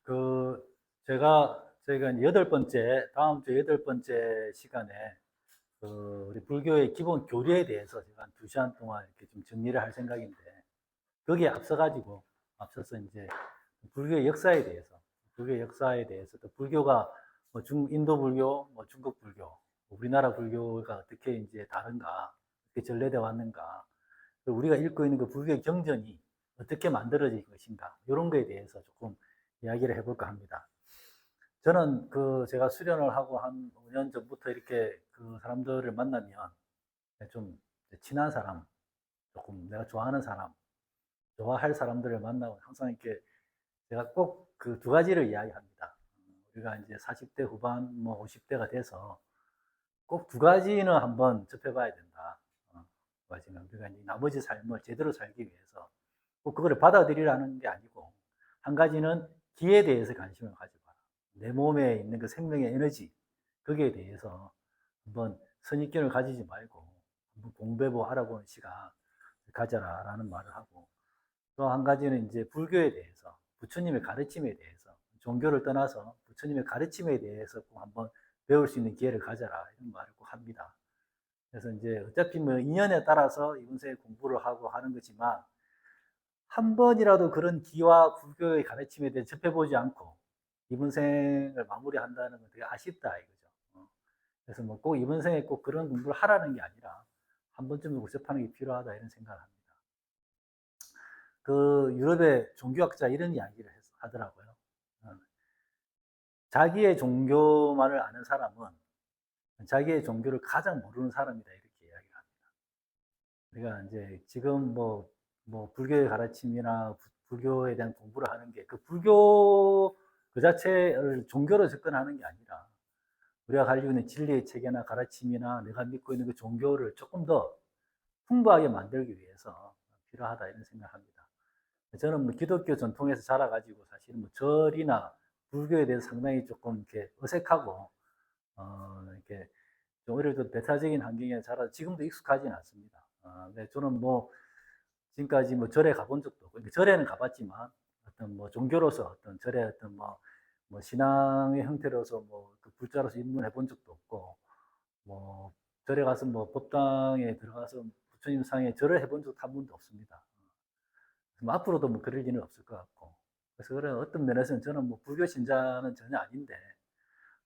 그 저희가 이제 다음 주 여덟 번째 시간에 우리 불교의 기본 교리에 대해서 제가 한 2시간 동안 이렇게 좀 정리를 할 생각인데, 거기에 앞서서 이제 불교의 역사에 대해서, 또 불교가 뭐 인도 불교, 뭐 중국 불교, 우리나라 불교가 어떻게 이제 다른가, 어떻게 전래돼 왔는가, 우리가 읽고 있는 그 불교의 경전이 어떻게 만들어진 것인가, 이런 거에 대해서 조금 이야기를 해볼까 합니다. 저는 제가 수련을 하고 한 5년 전부터 이렇게 그 사람들을 만나면 좀 친한 사람, 조금 내가 좋아하는 사람, 좋아할 사람들을 만나고 항상 이렇게 제가 꼭 그 두 가지를 이야기합니다. 우리가 이제 40대 후반, 뭐 50대가 돼서 꼭 두 가지는 한번 접해봐야 된다. 두 가지는 우리가 이제 나머지 삶을 제대로 살기 위해서 꼭 그거를 받아들이라는 게 아니고, 한 가지는 기에 대해서 관심을 가져봐라. 내 몸에 있는 그 생명의 에너지, 거기에 대해서 한번 선입견을 가지지 말고 한번 공부해보고 알아보는 시간 가져라라는 말을 하고, 또 한 가지는 이제 불교에 대해서, 부처님의 가르침에 대해서, 종교를 떠나서 부처님의 가르침에 대해서 꼭 한번 배울 수 있는 기회를 가져라, 이런 말을 꼭 합니다. 그래서 이제 어차피 뭐 인연에 따라서 이번 생에 공부를 하고 하는 거지만, 한 번이라도 그런 기와 불교의 가르침에 대해 접해보지 않고 이번 생을 마무리한다는 건 되게 아쉽다 이거죠. 그래서 뭐 꼭 이번 생에 꼭 그런 공부를 하라는 게 아니라 한 번쯤은 접하는 게 필요하다, 이런 생각을 합니다. 그 유럽의 종교학자 이런 이야기를 하더라고요. 어, 자기의 종교만을 아는 사람은 자기의 종교를 가장 모르는 사람이다, 이렇게 이야기를 합니다. 우리가 이제 지금 뭐 불교의 가르침이나 불교에 대한 공부를 하는 게 그 불교 그 자체를 종교로 접근하는 게 아니라, 우리가 가지고 있는 진리의 체계나 가르침이나 내가 믿고 있는 그 종교를 조금 더 풍부하게 만들기 위해서 필요하다, 이런 생각합니다. 저는 뭐 기독교 전통에서 자라가지고 사실은 뭐 절이나 불교에 대해서 상당히 조금 이렇게 어색하고, 이렇게 좀 오히려 좀 배타적인 환경에 자라 지금도 익숙하지는 않습니다. 근데 저는 뭐 지금까지 뭐 절에 가본 적도 없고, 절에는 가봤지만 어떤 뭐 종교로서 어떤 절의 어떤 뭐 신앙의 형태로서 뭐그 불자로서 입문해 본 적도 없고, 뭐 절에 가서 뭐 법당에 들어가서 부처님 상에 절을 해본 적도 한 번도 없습니다. 뭐 앞으로도 뭐 그럴 일은 없을 것 같고, 그래서 그런 어떤 면에서는 저는 뭐 불교 신자는 전혀 아닌데,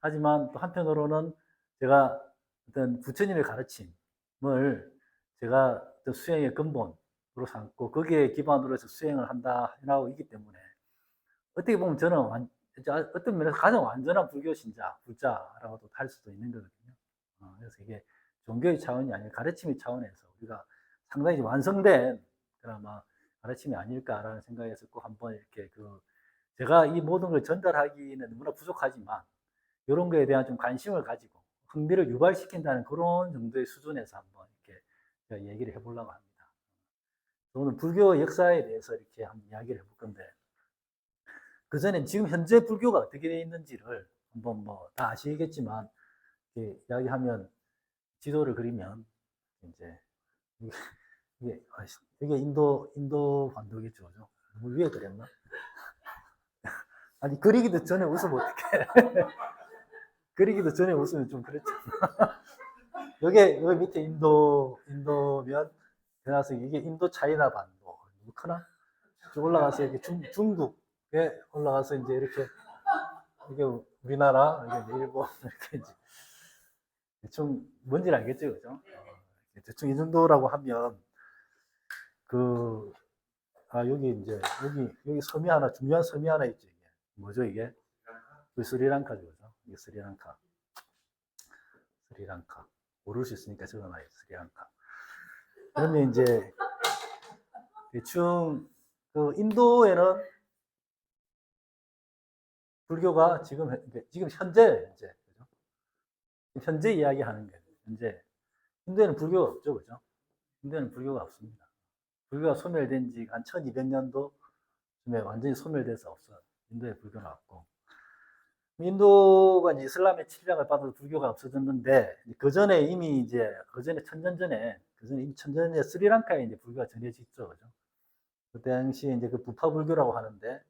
하지만 또 한편으로는 제가 어떤 부처님의 가르침을 제가 어떤 수행의 근본으로 삼고 거기에 기반으로 해서 수행을 한다 해나가고 있기 때문에, 어떻게 보면 저는 어떤 면에서 가장 완전한 불교 신자, 불자라고도 할 수도 있는 거거든요. 그래서 이게 종교의 차원이 아니라 가르침의 차원에서 우리가 상당히 완성된 그나마 가르침이 아닐까라는 생각에서 꼭 한번 이렇게 제가 이 모든 걸 전달하기는 너무나 부족하지만, 이런 거에 대한 좀 관심을 가지고 흥미를 유발시킨다는 그런 정도의 수준에서 한번 이렇게 얘기를 해보려고 합니다. 오늘 불교 역사에 대해서 이렇게 한번 이야기를 해볼 건데, 그 전에 지금 현재 불교가 어떻게 되어 있는지를 한번 뭐 다 아시겠지만, 이렇게 이야기하면, 지도를 그리면 이제 이게 인도 반도겠죠, 그죠? 너무 위에 그렸나? 아니, 그리기도 전에 웃으면 어떡해. 그리기도 전에 웃으면 좀 그렇잖아. 여기 밑에 인도면, 그래서 이게 인도 차이나 반도. 너무 크나? 쭉 올라가서 이렇게 중국에 올라가서 이제 이게 우리나라, 이게 일본, 이렇게 이제 대충 뭔지는 알겠죠, 그죠? 대충 이 정도라고 하면, 그, 여기 이제, 여기 섬이 하나, 중요한 섬이 하나 있죠, 이게. 뭐죠, 이게? 그 스리랑카죠, 그죠? 이게 스리랑카. 스리랑카. 모를 수 있으니까 적어놔요, 스리랑카. 그러면 이제, 대충, 인도에는 불교가 지금 현재, 그죠? 현재 이야기하는 거예요, 현재. 인도에는 불교가 없죠, 그죠? 인도에는 불교가 없습니다. 불교가 소멸된 지 한 1200년도쯤에 완전히 소멸돼서 없어요. 인도에 불교는 없고. 인도가 이제 이슬람의 침략을 받아서 불교가 없어졌는데, 그 전에 이미 이제, 천년 전에, 이미 천년 전에 스리랑카에 이제 불교가 전해져 있죠, 그죠? 그 당시에 이제 그 부파 불교라고 하는데,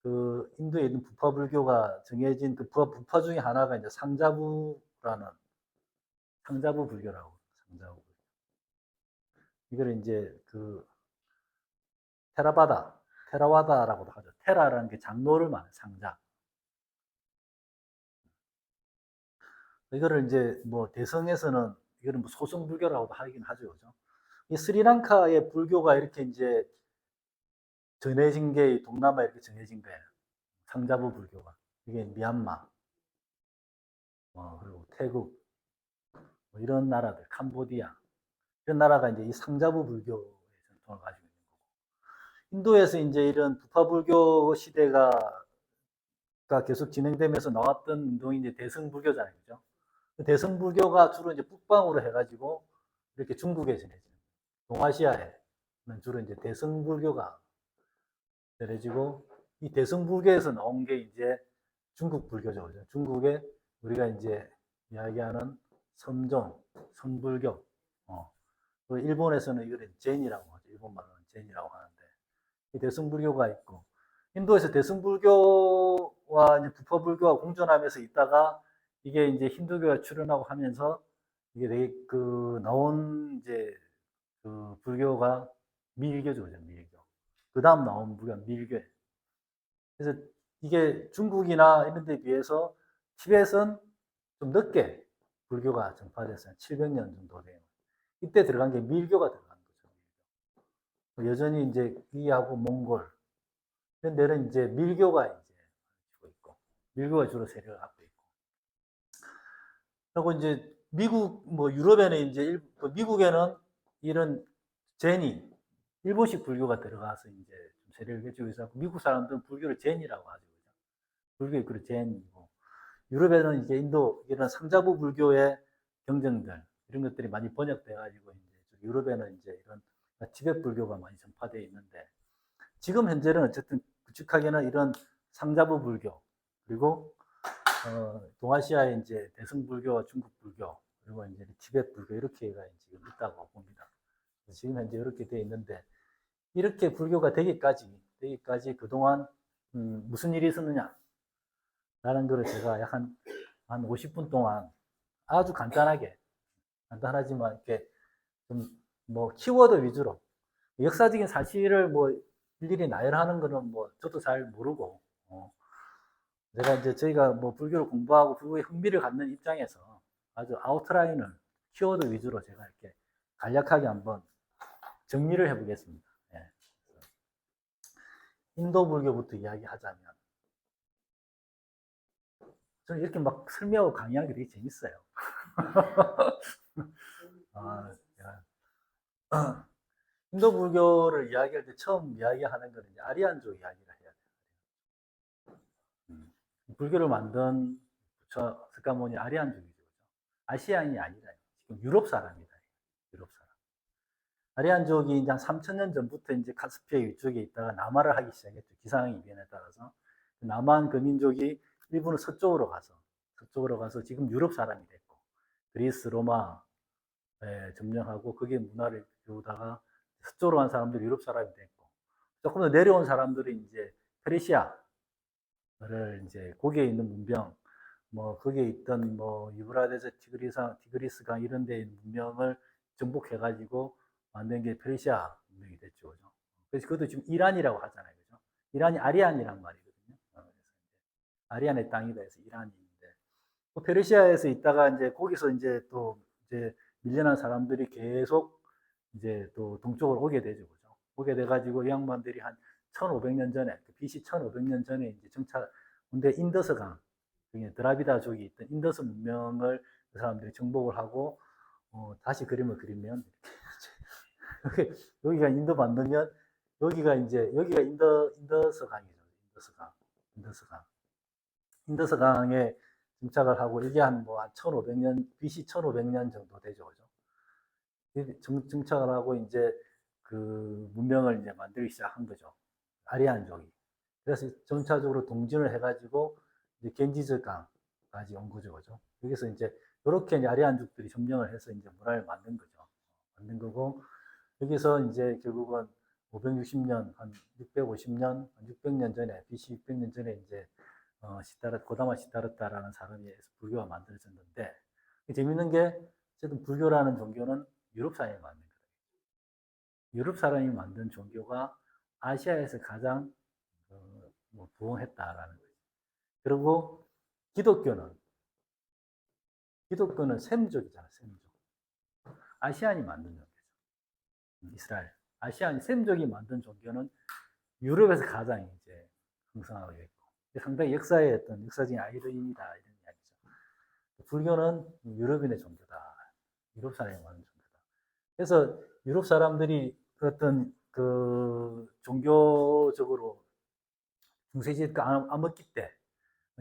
그 인도에 있는 부파 불교가 정해진 그 부파 중에 하나가 이제 상자부라는 상자부 불교라고. 상자부. 이걸 이제 그 테라와다라고도 하죠. 테라라는 게 장로를 말해 상자. 이거를 이제 뭐 대성에서는 이거는 뭐 소성 불교라고도 하긴 하죠, 그죠? 이 스리랑카의 불교가 이렇게 이제 전해진 게 동남아에 이렇게 전해진 거예요. 상자부 불교가. 이게 미얀마, 그리고 태국, 뭐 이런 나라들, 캄보디아 이런 나라가 이제 이 상자부 불교의 전통을 가지고 있는 거고. 인도에서 이제 이런 부파 불교 시대가 계속 진행되면서 나왔던 운동이 이제 대승불교잖아요, 그죠? 대승불교가 주로 이제 북방으로 해가지고 이렇게 중국에 전해지는 동아시아에는 주로 이제 대승불교가 전해지고 이 대승불교에서 나온 게 이제 중국 불교죠. 그죠? 중국에 우리가 이제 이야기하는 섬종, 선불교. 일본에서는 이걸 젠이라고 하죠. 일본 말로는 젠이라고 하는데 이 대승불교가 있고 인도에서 대승불교와 이제 부파불교가 공존하면서 있다가 이게 이제 힌두교가 출현하고 하면서 이게 되게 그 나온 이제 그 불교가 밀교죠, 밀교. 그 다음 나온 불교가 밀교예요. 그래서 이게 중국이나 이런 데 비해서 티벳은 좀 늦게 불교가 전파됐어요. 700년 정도 돼요. 이때 들어간 게 밀교가 들어간 거죠. 여전히 이제 이하고 몽골 이런 데는 이제 밀교가 이제 있고 밀교가 주로 세력을 갖고 있고 그리고 이제 미국 뭐 유럽에는 이제 미국에는 이런 제니 일본식 불교가 들어가서 이제 좀 세력을 갖추고 있었고 미국 사람들은 불교를 제니라고 하죠. 불교의 그 제니고 유럽에는 이제 인도 이런 상자부 불교의 경전들 이런 것들이 많이 번역돼 가지고 이제 유럽에는 이제 이런 티벳 불교가 많이 전파되어 있는데 지금 현재는 어쨌든 구축하게는 이런 상자부 불교 그리고 동아시아의 이제 대승불교와 중국불교 그리고 이제 티벳 불교 이렇게가 지금 있다고 봅니다. 지금 현재 이렇게 되어 있는데 이렇게 불교가 되기까지 그동안 무슨 일이 있었느냐 라는 거를 제가 약 한 50분 동안 아주 간단하지만 이렇게 좀 뭐 키워드 위주로 역사적인 사실을 뭐 일일이 나열하는 거는 뭐 저도 잘 모르고 내가 이제 저희가 뭐 불교를 공부하고 불교에 흥미를 갖는 입장에서 아주 아웃라인을 키워드 위주로 제가 이렇게 간략하게 한번 정리를 해보겠습니다. 예. 인도 불교부터 이야기하자면 저는 이렇게 막 설명하고 강의하는 게 되게 재밌어요. 인도 불교를 이야기할 때 처음 이야기하는 거는 이제 아리안족 이야기를 해야 돼요. 불교를 만든 부처 스카모니 아리안족이죠. 아시아인이 아니라 지금 유럽 사람이다. 유럽 사람. 아리안족이 이제 한 3,000년 전부터 이제 카스피아 위쪽에 있다가 남하를 하기 시작했죠. 기상 이변에 따라서. 남한 그 민족이 일부는 서쪽으로 가서 지금 유럽 사람이 됐고, 그리스, 로마에 점령하고 거기에 문화를 배우다가 서쪽으로 간 사람들이 유럽 사람이 됐고, 조금 더 내려온 사람들이 이제 페르시아를 이제 거기에 있는 문명, 뭐 거기에 있던 뭐 유브라데스, 티그리스강 이런 데 문명을 정복해가지고 만든 게 페르시아 문명이 됐죠, 그죠? 그래서 그것도 지금 이란이라고 하잖아요, 그죠? 이란이 아리안이란 말이거든요. 그래서 아리안의 땅이다 해서 이란인데, 페르시아에서 있다가 이제 거기서 이제 또 이제 밀려난 사람들이 계속 이제 또 동쪽으로 오게 되죠, 그죠? 오게 돼가지고 이 양반들이 한 1500년 전에, BC 1500년 전에 이제 정착, 근데 인더스강, 드라비다족이 있던 인더스 문명을 그 사람들이 정복을 하고 다시 그림을 그리면 여기가 인도 만들면 여기가 인더스 강이죠. 인더스 강에 정착을 하고 이게 한 1500년 BC 1500년 정도 되죠. 그죠? 정착을 하고 이제 그 문명을 이제 만들기 시작한 거죠. 아리안족이. 그래서 점차적으로 동진을 해가지고 이제 겐지즈 강까지 온 거죠, 그죠? 여기서 이제 이렇게 이제 아리안족들이 점령을 해서 이제 문화를 만든 거죠. 만든 거고 여기서 이제 결국은 560년, 한 650년, 600년 전에, BC 600년 전에 이제 고다마 시다르타라는 사람이 불교가 만들어졌는데, 재밌는 게 어쨌든 불교라는 종교는 유럽 사람이 만든 거예요. 유럽 사람이 만든 종교가 아시아에서 가장 부흥했다라는 거죠. 그리고 기독교는 셈족이잖아, 셈족. 아시안이 만든 종교죠. 이스라엘. 아시안 셈족이 만든 종교는 유럽에서 가장 이제 흥성하고 있고, 상당히 역사의 어떤 역사적인 아이러니다 이런 이야기죠. 불교는 유럽인의 종교다. 유럽 사람이 만든 종교다. 그래서 유럽 사람들이 어떤 그 종교적으로 중세시대 암흑기 때,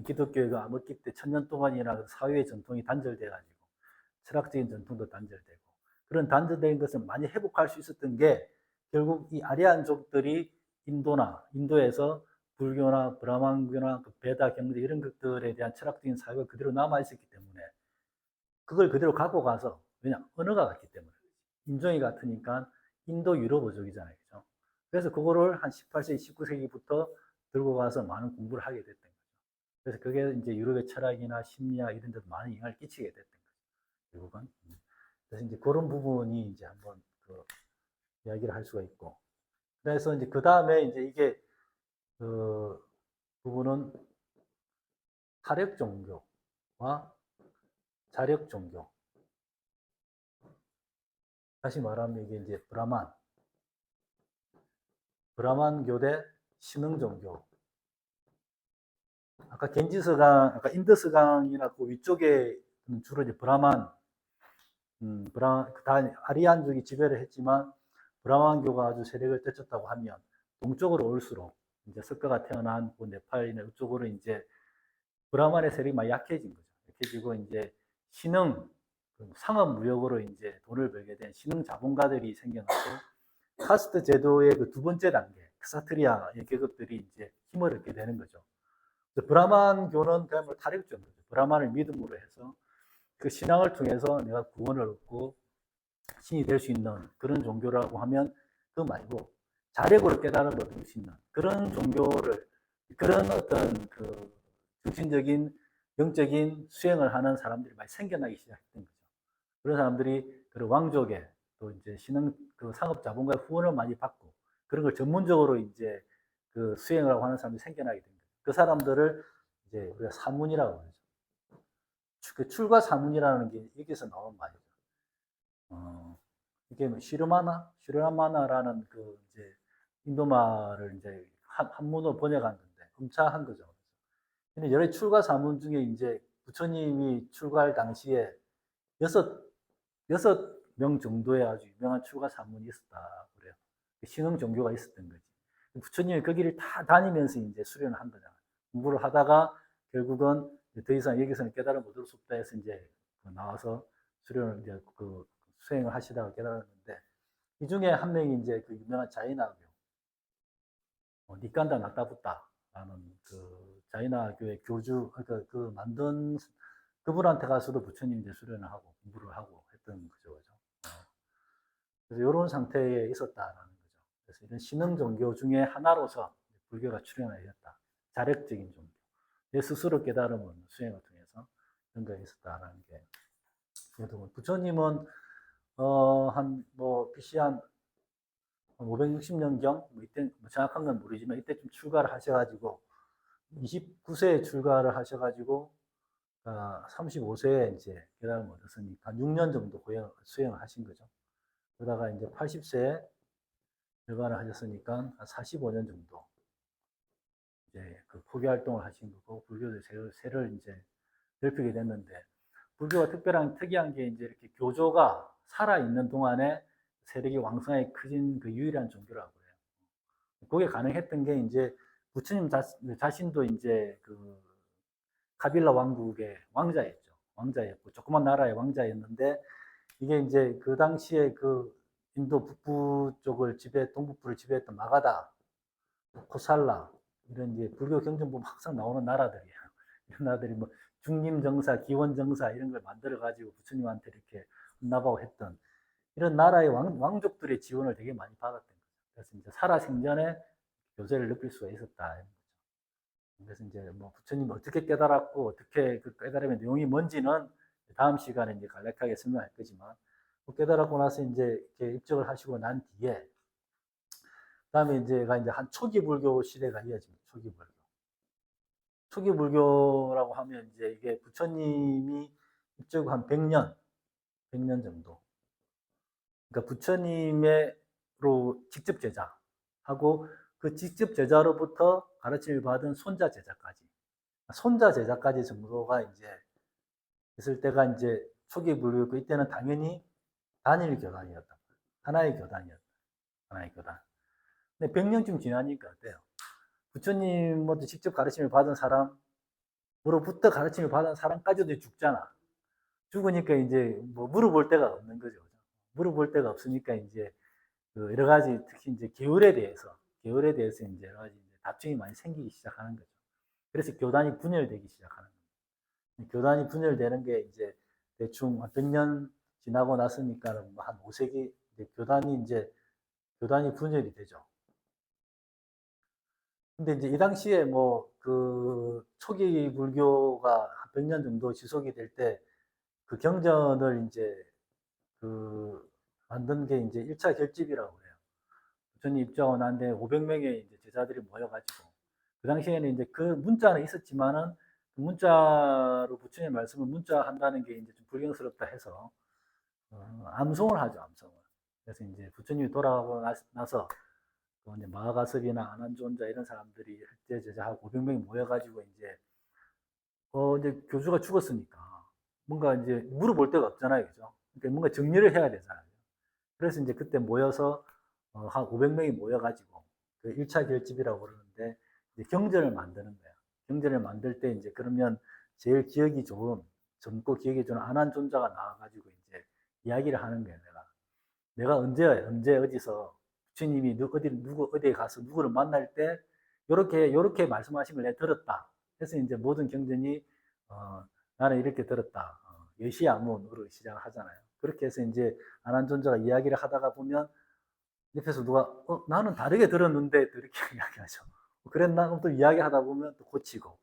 기독교가 암흑기 때 천년 동안이나 사회의 전통이 단절돼가지고 철학적인 전통도 단절되고, 그런 단절된 것을 많이 회복할 수 있었던 게 결국 이 아리안족들이 인도에서 불교나 브라만교나 베다 경제 이런 것들에 대한 철학적인 사유가 그대로 남아 있었기 때문에 그걸 그대로 갖고 가서, 왜냐 언어가 같기 때문에, 인종이 같으니까 인도 유럽어족이잖아요, 그죠? 그래서 그거를 한 18세기, 19세기부터 들고 가서 많은 공부를 하게 됐던 거죠. 그래서 그게 이제 유럽의 철학이나 심리학 이런 데도 많은 영향을 끼치게 됐던 거죠, 결국은. 그래서 이제 그런 부분이 이제 한번 이야기를 할 수가 있고, 그래서 이제 그 다음에 이제 이게 그 부분은 타력 종교와 자력 종교. 다시 말하면 이게 이제 브라만 교대 신흥 종교. 아까 겐지스강, 아까 인더스강이나 그 위쪽에 주로 이제 다 아리안족이 지배를 했지만 브라만교가 아주 세력을 떨쳤다고 하면 동쪽으로 올수록 이제 석가가 태어난 그 네팔이나 이쪽으로 이제 브라만의 세력이 많이 약해진 거죠. 약해지고 이제 신흥 상업 무역으로 이제 돈을 벌게 된 신흥 자본가들이 생겨나고, 카스트 제도의 그 두 번째 단계 크사트리아의 계급들이 이제 힘을 얻게 되는 거죠. 브라만교는 그야말로 타력종교죠. 브라만을 믿음으로 해서 그 신앙을 통해서 내가 구원을 얻고 신이 될 수 있는 그런 종교라고 하면 그거 말고 자력으로 깨달음을 얻을 수 있는 그런 종교를, 그런 어떤 그 중심적인 영적인 수행을 하는 사람들이 많이 생겨나기 시작했던 거죠. 그런 사람들이 그 왕족의 또 이제 신흥 그 상업 자본가의 후원을 많이 받고 그런 걸 전문적으로 이제 그 수행을 하고 하는 사람들이 생겨나게 된 거죠. 그 사람들을 이제 우리가 사문이라고 하죠. 그 출가 사문이라는 게 여기서 나온 말이죠. 이게 뭐 시르마나라는 그 이제 인도 말을 이제 한문으로 번역한 건데 음차한 거죠. 근데 여러 출가 사문 중에 이제 부처님이 출가할 당시에 여섯 명 정도의 아주 유명한 출가 사문이 있었다 그래요. 신흥 종교가 있었던 거지. 부처님이 거기를 다 다니면서 이제 수련을 한 거잖아요. 공부를 하다가 결국은 더 이상 여기서는 깨달음을 얻을 수 없다 해서 이제 나와서 수련을 이제 그 수행을 하시다가 깨달았는데, 이 중에 한 명이 이제 그 유명한 자이나교, 니깐다 나타부타라는 그 자이나교의 교주, 그 만든 그분한테 가서도 부처님 이제 수련을 하고 공부를 하고 했던 거죠. 그래서 이런 상태에 있었다라는 거죠. 그래서 이런 신흥 종교 중에 하나로서 불교가 출현을 했다. 자력적인 종교. 내 스스로 깨달음을 수행을 통해서 그런 게 있었다라는 게. 부처님은 BC 한 560년경, 이때 정확한 건 모르지만 이때쯤 출가를 하셔가지고 29세에 출가를 하셔가지고 35세에 이제 깨달음을 얻었으니까 한 6년 정도 수행을 하신 거죠. 그러다가 이제 80세에 결반을 하셨으니까 한 45년 정도 이제 그 포교 활동을 하신 거고, 불교의 세를 이제 넓히게 됐는데, 불교가 특이한 게 이제 이렇게 교조가 살아있는 동안에 세력이 왕성하게 커진 그 유일한 종교라고 해요. 그게 가능했던 게 이제 부처님 자신도 이제 그 카빌라 왕국의 왕자였고, 조그만 나라의 왕자였는데, 이게 이제 그 당시에 그 인도 북부 쪽을 동북부를 지배했던 마가다, 코살라, 이런 이제 불교 경전 보면 항상 나오는 나라들이에요. 이런 나라들이 뭐 중림정사, 기원정사 이런 걸 만들어가지고 부처님한테 이렇게 혼나고 했던 이런 나라의 왕족들의 지원을 되게 많이 받았던 거죠. 그래서 이제 살아생전에 교제를 느낄 수가 있었다. 그래서 이제 뭐 부처님이 어떻게 깨달았고 어떻게 그 깨달음의 내용이 뭔지는 다음 시간에 이제 간략하게 설명할 거지만 그 깨달았고 나서 이제 이렇게 입적을 하시고 난 뒤에 그다음에 이제가 이제 한 초기 불교 시대가 이어집니다. 초기 불교. 초기 불교라고 하면 이제 이게 부처님이 입적 한 100년 정도. 그러니까 부처님의로 직접 제자하고 그 직접 제자로부터 가르침을 받은 손자 제자까지. 손자 제자까지 정도가 이제 있을 때가 이제 초기 불교였고 이때는 당연히 단일 교단이었다. 하나의 교단이었다. 하나의 교단. 근데 100년쯤 지나니까 어때요? 부처님부터 직접 가르침을 받은 사람으로부터 가르침을 받은 사람까지도 죽잖아. 죽으니까 이제 뭐 물어볼 데가 없는 거죠. 물어볼 데가 없으니까 이제 그 여러 가지 특히 이제 계율에 대해서 이제 여러 가지 다툼이 많이 생기기 시작하는 거죠. 그래서 교단이 분열되기 시작하는 거예요. 교단이 분열되는 게 이제 대충 한 100년 지나고 났으니까 한 5세기 교단이 분열이 되죠. 근데 이제 이 당시에 뭐 그 초기 불교가 한 100년 정도 지속이 될 때 그 경전을 이제 그 만든 게 이제 1차 결집이라고 해요. 부처님 입장하고 난데 500명의 이제 제자들이 모여가지고 그 당시에는 이제 그 문자는 있었지만은 그 문자로 부처님의 말씀을 문자한다는 게 이제 좀 불경스럽다 해서 암송을 하죠, 암송을. 그래서 이제 부처님이 돌아가고 나서 또 이제 마하가섭이나 안한존자 이런 사람들이 흑제 제자하고 500명이 모여가지고 이제 교주가 죽었으니까 뭔가 이제 물어볼 데가 없잖아요, 그죠? 그러니까 뭔가 정리를 해야 되잖아요. 그래서 이제 그때 모여서 한 500명이 모여가지고 그 1차 결집이라고 그러는데 이제 경전을 만드는 거야. 경전을 만들 때 이제 그러면 제일 기억이 좋은 젊고 기억이 좋은 안한존자가 나와가지고 이제 이야기를 하는 거예요. 내가 언제 어디서 주님이 어디에 가서 누구를 만날 때 요렇게 말씀하신 걸 내가 들었다. 그래서 이제 모든 경전이 나는 이렇게 들었다. 여시야문으로 시작을 하잖아요. 그렇게 해서 이제 안한존자가 이야기를 하다가 보면 옆에서 누가 나는 다르게 들었는데 또 이렇게 이야기하죠. 그랬나? 그럼 또 이야기하다 보면 또 고치고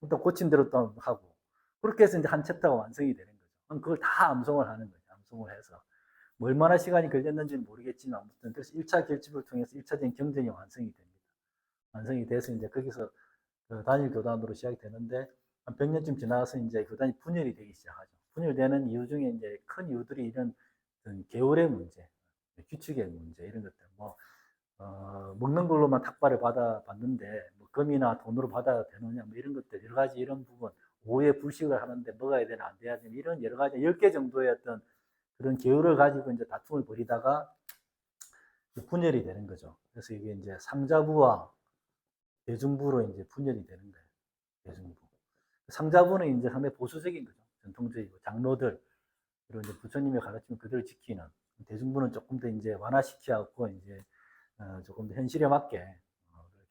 또 고친 대로 또 하고 그렇게 해서 이제 한 챕터가 완성이 되는 거죠. 그럼 그걸 다 암송을 하는 거죠. 암송을 해서 뭐 얼마나 시간이 걸렸는지는 모르겠지만 아무튼 그래서 1차 결집을 통해서 1차적인 경전이 완성이 됩니다. 완성이 돼서 이제 거기서 그 단일 교단으로 시작이 되는데 한 100년쯤 지나서 이제 교단이 분열이 되기 시작하죠. 분열되는 이유 중에 이제 큰 이유들이 이런 계율의 문제, 규칙의 문제 이런 것들 뭐 먹는 걸로만 탁발을 받는데 뭐 금이나 돈으로 받아야 되느냐 뭐 이런 것들 여러 가지 이런 부분 오후에 불식을 하는데 먹어야 되나 안 돼야 되나 이런 여러 가지 10개 정도의 어떤 그런 계율을 가지고 이제 다툼을 벌이다가 분열이 되는 거죠. 그래서 이게 이제 상자부와 대중부로 이제 분열이 되는 거예요. 대중부. 상자부는 이제 상당히 보수적인 거죠. 전통적이고 장로들 그리고 이제 부처님의 가르침을 그대로 지키는 대중부는 조금 더 이제 완화시켜갖고 이제 조금 더 현실에 맞게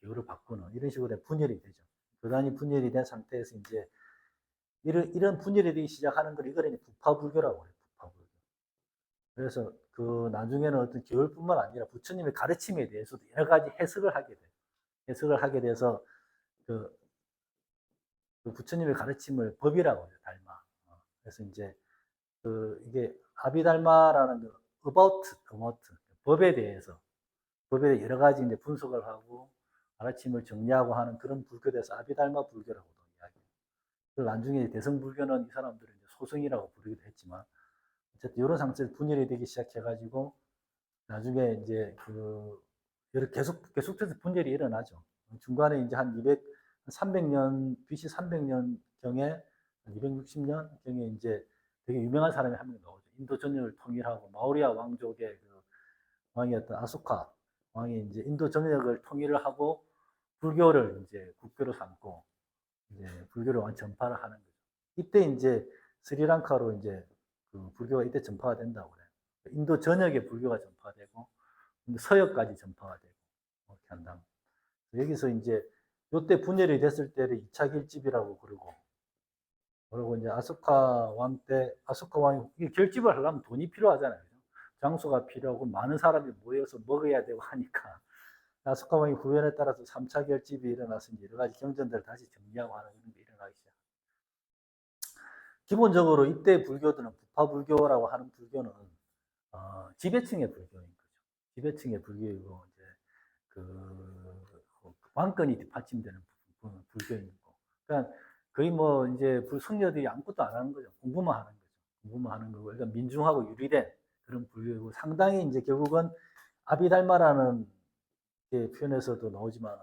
계율을 바꾸는 이런 식으로 분열이 되죠. 교단이 분열이 된 상태에서 이제 이런 분열이 되기 시작하는 걸 이거를 부파불교라고 해요. 부파불교. 그래서 그 나중에는 어떤 계율뿐만 아니라 부처님의 가르침에 대해서도 여러 가지 해석을 하게 돼요. 해석을 하게 돼서 그, 그 부처님의 가르침을 법이라고 해요. 달마. 그래서 이제 이게 아비달마라는 그 about 법에 여러 가지 이제 분석을 하고 가르침을 정리하고 하는 그런 불교에서 아비달마 불교라고도 이야기해요. 그리고 나중에 대성불교는 이 사람들은 이제 소승이라고 부르기도 했지만 어쨌든 이런 상태에서 분열이 되기 시작해가지고 나중에 이제 계속해서 분열이 일어나죠. 중간에 이제 한 300년, BC 300년 경에, 260년 경에 이제 되게 유명한 사람이 한 명 나오죠. 인도 전역을 통일하고 마우리아 왕족의 그 왕이었던 아소카 왕이 이제 인도 전역을 통일을 하고 불교를 이제 국교로 삼고 이제 불교를 완전 전파를 하는 거죠. 이때 이제 스리랑카로 이제 그 불교가 이때 전파가 된다고 그래요. 인도 전역에 불교가 전파되고 서역까지 전파가 되고 이렇게 한다. 여기서 이제 요때 분열이 됐을 때를 2차 결집이라고 그러고 이제 아소카 왕이 결집을 하려면 돈이 필요하잖아요. 장소가 필요하고 많은 사람이 모여서 먹어야 되고 하니까 야스카마의 후연에 따라서 3차 결집이 일어나서 여러 가지 경전들을 다시 정리하고 하는 이런 게 일어나기 시작. 기본적으로 이때 불교들은 부파불교라고 하는 불교는 지배층의 불교인 거죠. 지배층의 불교이고 이제 그 왕권이 받침되는 불교인 거고. 그러니까 거의 뭐 이제 불성녀들이 아무것도 안 하는 거죠. 공부만 하는 거죠. 공부만 하는 거고, 그러니까 민중하고 유리된 그런 불교이고 상당히 이제 결국은 아비달마라는 표현에서도 나오지만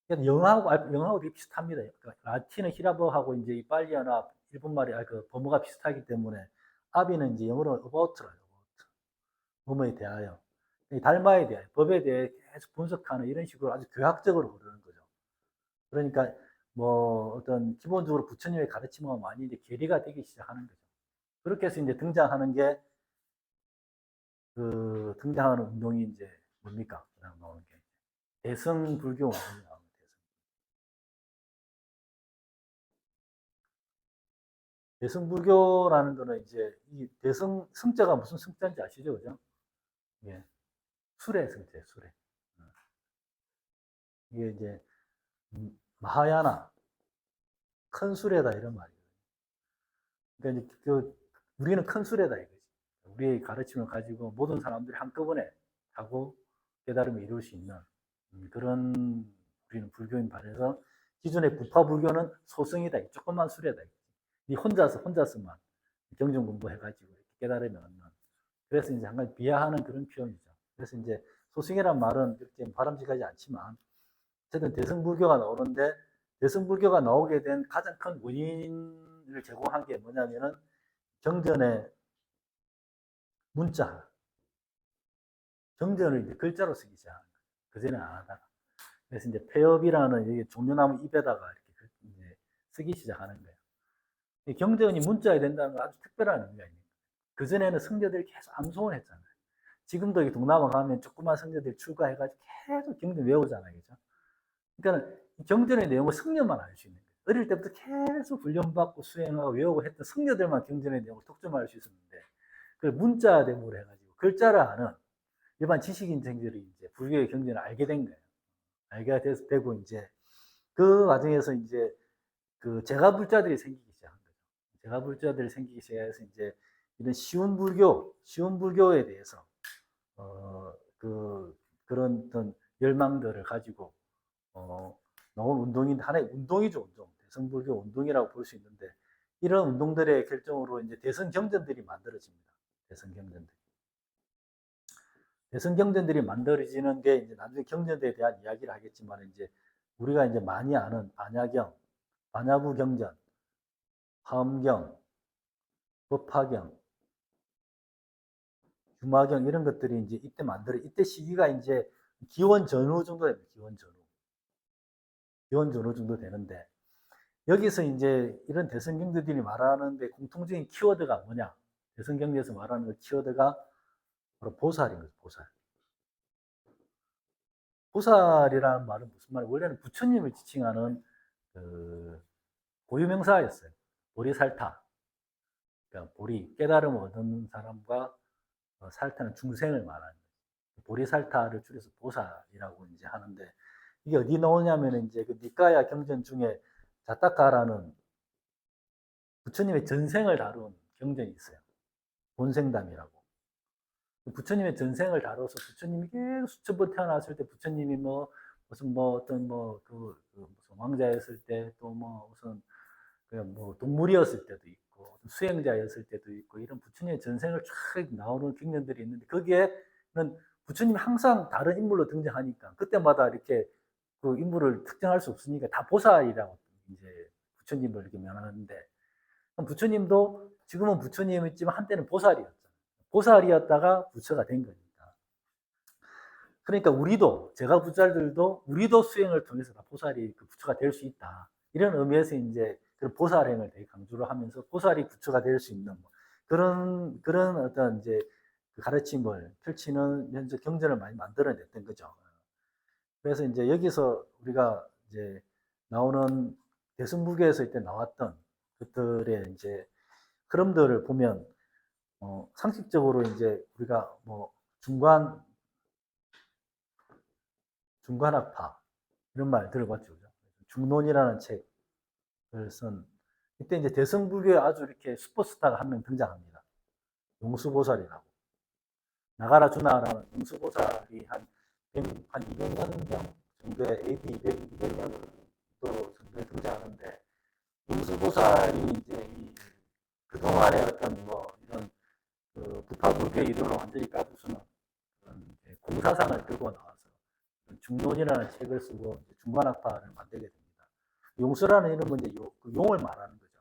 영어하고 되게 비슷합니다. 그러니까 라틴의 히라버하고 이제 이빨리아나 일본말이 그 범어가 비슷하기 때문에 아비는 이제 영어로 about라요. 뭐뭐에 대하여, 달마에 대하여, 법에 대해 계속 분석하는 이런 식으로 아주 교학적으로 흐르는 거죠. 그러니까 뭐 어떤 기본적으로 부처님의 가르침과 많이 이제 괴리가 되기 시작하는 거죠. 그렇게 해서 이제 등장하는 게 등장하는 운동이 이제 뭡니까? 그다음 나오는 게 대승 불교 운동이 나옵니다. 대승 불교라는 거는 이제 이 대승 성자가 무슨 성자인지 아시죠, 그죠? 예, 수레 성자, 수레. 이게 이제 마하야나 큰 수레다 이런 말이에요. 그러니까 이제 우리는 큰 수레다 이거지. 우리의 가르침을 가지고 모든 사람들이 한꺼번에 하고 깨달음을 이룰 수 있는 그런 우리는 불교인 반해서 기존의 부파 불교는 소승이다. 조그만 수레다. 이 혼자서만 경전 공부해가지고 깨달음을 얻는. 그래서 이제 한가지 비하하는 그런 표현이죠. 그래서 이제 소승이란 말은 그렇게 바람직하지 않지만 어쨌든 대승불교가 나오는데 대승불교가 나오게 된 가장 큰 원인을 제공한 게 뭐냐면은 경전의 문자, 경전을 이제 글자로 쓰기 시작한 거예요. 그전에 안 하다가. 그래서 이제 폐업이라는 이게 종려나무 잎에다가 이렇게 이제 쓰기 시작하는 거예요. 경전이 문자에 된다는 건 아주 특별한 의미가 있는 거예요. 그전에는 성자들이 계속 암송을 했잖아요. 지금도 동남아 가면 조그만 성자들이 출가해가지고 계속 경전 외우잖아요. 그죠? 그러니까 경전의 내용을 성녀만 알 수 있는 거예요. 어릴 때부터 계속 훈련받고 수행하고 외우고 했던 성녀들만 경전의 내용을 독점할 수 있었는데, 그걸 문자 대목으로 해가지고 글자를 아는 일반 지식인들이 이제 불교의 경전을 알게 된 거예요. 알게 되고 이제 그 과정에서 이제 그 제가불자들이 생기기 시작한 거죠. 제가불자들이 생기기 시작해서 이제 이런 쉬운 불교에 대해서 그런 어떤 열망들을 가지고 나온 운동인데 하나의 운동이죠, 운동. 대승불교 운동이라고 볼 수 있는데 이런 운동들의 결정으로 이제 대선 경전들이 만들어집니다. 대선 경전들. 대선 경전들이 만들어지는 게 이제 나중에 경전에 대한 이야기를 하겠지만 이제 우리가 이제 많이 아는 반야경, 반야부 경전, 화엄경, 법화경, 유마경 이런 것들이 이제 이때 시기가 이제 기원 전후 정도 됩니다. 기원 전후 정도 되는데 여기서 이제 이런 대선경제들이 말하는데 공통적인 키워드가 뭐냐? 대선경제에서 말하는 그 키워드가 바로 보살인 거죠. 보살. 보살이라는 말은 무슨 말이에요? 원래는 부처님을 지칭하는 그 고유명사였어요. 보리살타. 그러니까 보리, 깨달음을 얻는 사람과 살타는 중생을 말하는 거예요. 보리살타를 줄여서 보살이라고 이제 하는데 이게 어디 나오냐면 이제 그 니까야 경전 중에 자타카라는 부처님의 전생을 다룬 경전이 있어요. 본생담이라고. 부처님의 전생을 다뤄서 부처님이 계속 수천 번 태어났을 때 부처님이 뭐 무슨 뭐 어떤 무슨 왕자였을 때 또 뭐 무슨 뭐 동물이었을 때도 있고 수행자였을 때도 있고 이런 부처님의 전생을 쫙 나오는 경전들이 있는데 거기에는 부처님이 항상 다른 인물로 등장하니까 그때마다 이렇게 그 인물을 특정할 수 없으니까 다 보살이라고 이제 부처님을 이렇게 명하는데 부처님도 지금은 부처님이지만 한때는 보살이었잖아요. 보살이었다가 부처가 된 거니까. 그러니까 우리도 제가 부자들도 우리도 수행을 통해서 다 보살이 그 부처가 될 수 있다. 이런 의미에서 이제 그 보살행을 되게 강조를 하면서 보살이 부처가 될 수 있는 뭐 그런 어떤 이제 그 가르침을 펼치는 면적 경전을 많이 만들어냈던 거죠. 그래서 이제 여기서 우리가 이제 나오는 대승불교에서 이때 나왔던 것들의 이제 흐름들을 보면 상식적으로 이제 우리가 뭐 중간학파 이런 말 들어봤죠. 그죠? 중론이라는 책을 쓴 이때 이제 대승불교에 아주 이렇게 슈퍼스타가 한 명 등장합니다. 용수보살이라고. 나가라 주나라는 용수보살이 한 200년 정도의 AD 200년도 정도에 등장하는데 용수보살이 이제 그동안의 어떤 뭐 이런 그 부파불교의 이론을 완전히 까부수는 공사상을 들고 나와서 중론이라는 책을 쓰고 중간학파를 만들게 됩니다. 용수라는 이름은 이제 용을 말하는 거죠.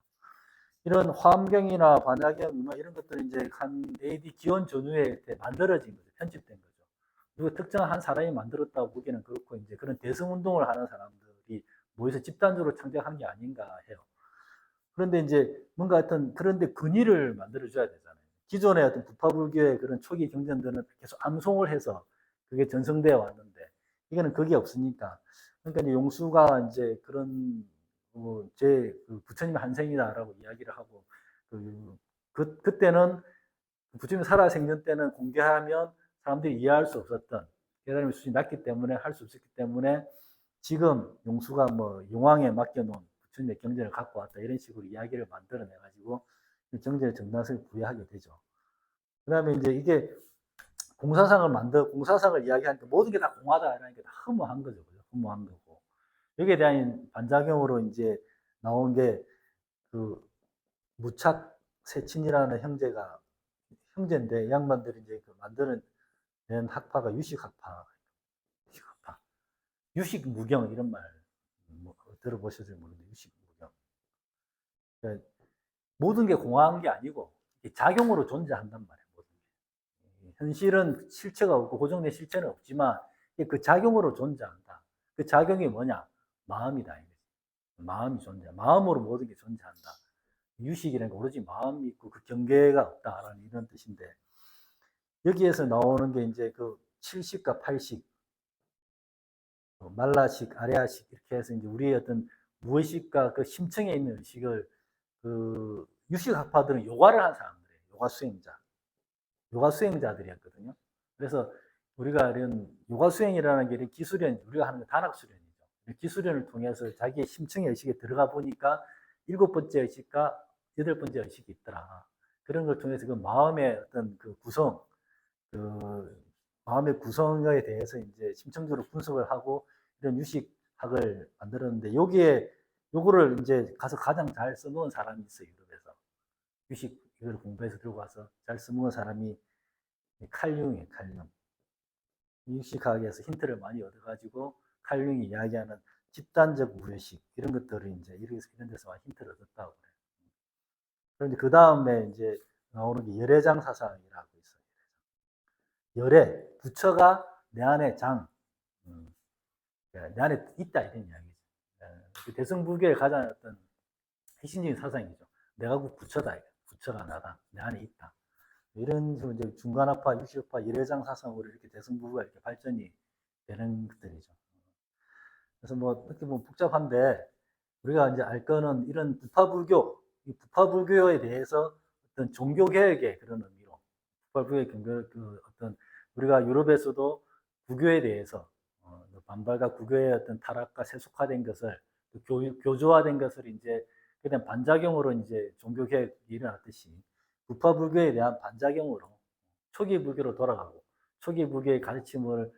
이런 화엄경이나 반야경 이런 것들은 이제 한 AD 기원 전후에 만들어진 거죠. 편집된 거죠. 그리고 특정한 한 사람이 만들었다고 보기는 그렇고 이제 그런 대승운동을 하는 사람들이 모여서 집단적으로 창작한 게 아닌가 해요. 그런데 이제 뭔가 하여튼 그런데 근위를 만들어줘야 되잖아요. 기존의 어떤 부파불교의 그런 초기 경전들은 계속 암송을 해서 그게 전성되어 왔는데 이거는 그게 없으니까 그러니까 이제 용수가 이제 그런 제 부처님 한생이다라고 이야기를 하고 그때는 부처님 살아생전 때는 공개하면 사람들이 이해할 수 없었던 깨달음의 수준이 낮기 때문에 할 수 없었기 때문에 지금 용수가 뭐 용왕에 맡겨놓은 부처님의 경전을 갖고 왔다 이런 식으로 이야기를 만들어내 가지고 경전의 정당성을 부여하게 되죠. 그 다음에 이제 이게 공사상을 이야기하니까 모든 게 다 공하다라는 게 다 허무한 거죠. 허무한 거고. 여기에 대한 반작용으로 이제 나온 게 그 무착 세친이라는 형제인데 이 양반들이 이제 그 만드는 학파가 유식학파. 유식무경 이런 말 뭐 들어보셨을지 모르는데 유식무경. 그러니까 모든 게 공허한 게 아니고 작용으로 존재한단 말이에요. 현실은 실체가 없고 고정된 실체는 없지만 그 작용으로 존재한다. 그 작용이 뭐냐? 마음이다. 마음이 존재. 마음으로 모든 게 존재한다. 유식이라는 게 오로지 마음이 있고 그 경계가 없다라는 이런 뜻인데 여기에서 나오는 게 이제 그 7식과 8식, 말라식, 아레아식 이렇게 해서 이제 우리의 어떤 무의식과 그 심층에 있는 의식을 그 유식 학파들은 요가를 한 사람들이에요. 요가 수행자들이었거든요. 그래서 우리가 이런 요가 수행이라는 게 이런 기술련, 우리가 하는 게 단학 수련이죠. 기술련을 통해서 자기의 심층의 의식에 들어가 보니까 7번째 의식과 8번째 의식이 있더라. 그런 걸 통해서 그 마음의 어떤 그 구성, 그 마음의 구성에 대해서 이제 심층적으로 분석을 하고 이런 유식학을 만들었는데 요거를 이제 가서 가장 잘 써놓은 사람이 있어요. 유럽에서. 유식 이걸 공부해서 들고 와서 잘 써먹은 사람이 칼융이에요. 칼융. 유식학에서 힌트를 많이 얻어가지고 칼융이 이야기하는 집단적 무의식 이런 것들을 이제 이런 데서 힌트를 얻었다고 그래요. 그런데 그 다음에 이제 나오는 게 열애장 사상이라고 있어요. 열애 부처가 내 안에 내 안에 있다 이런 이야기죠. 대승불교의 가장 어떤 핵심적인 사상이죠. 내가 부처다. 부처가 나다. 내 안에 있다. 이런 식으로 이제 중간학파, 유식학파, 열애장 사상으로 이렇게 대승불교가 이렇게 발전이 되는 것들이죠. 그래서 뭐 어떻게 보면 복잡한데 우리가 이제 알 거는 이런 이 부파불교에 대해서 어떤 종교개혁의 그런 의미로 부파불교의 그 어떤 우리가 유럽에서도 구교에 대해서 반발과 구교의 어떤 타락과 세속화된 것을 교조화된 것을 이제 그다음 반작용으로 이제 종교개혁이 일어났듯이 부파불교에 대한 반작용으로 초기 불교로 돌아가고 초기 불교의 가르침을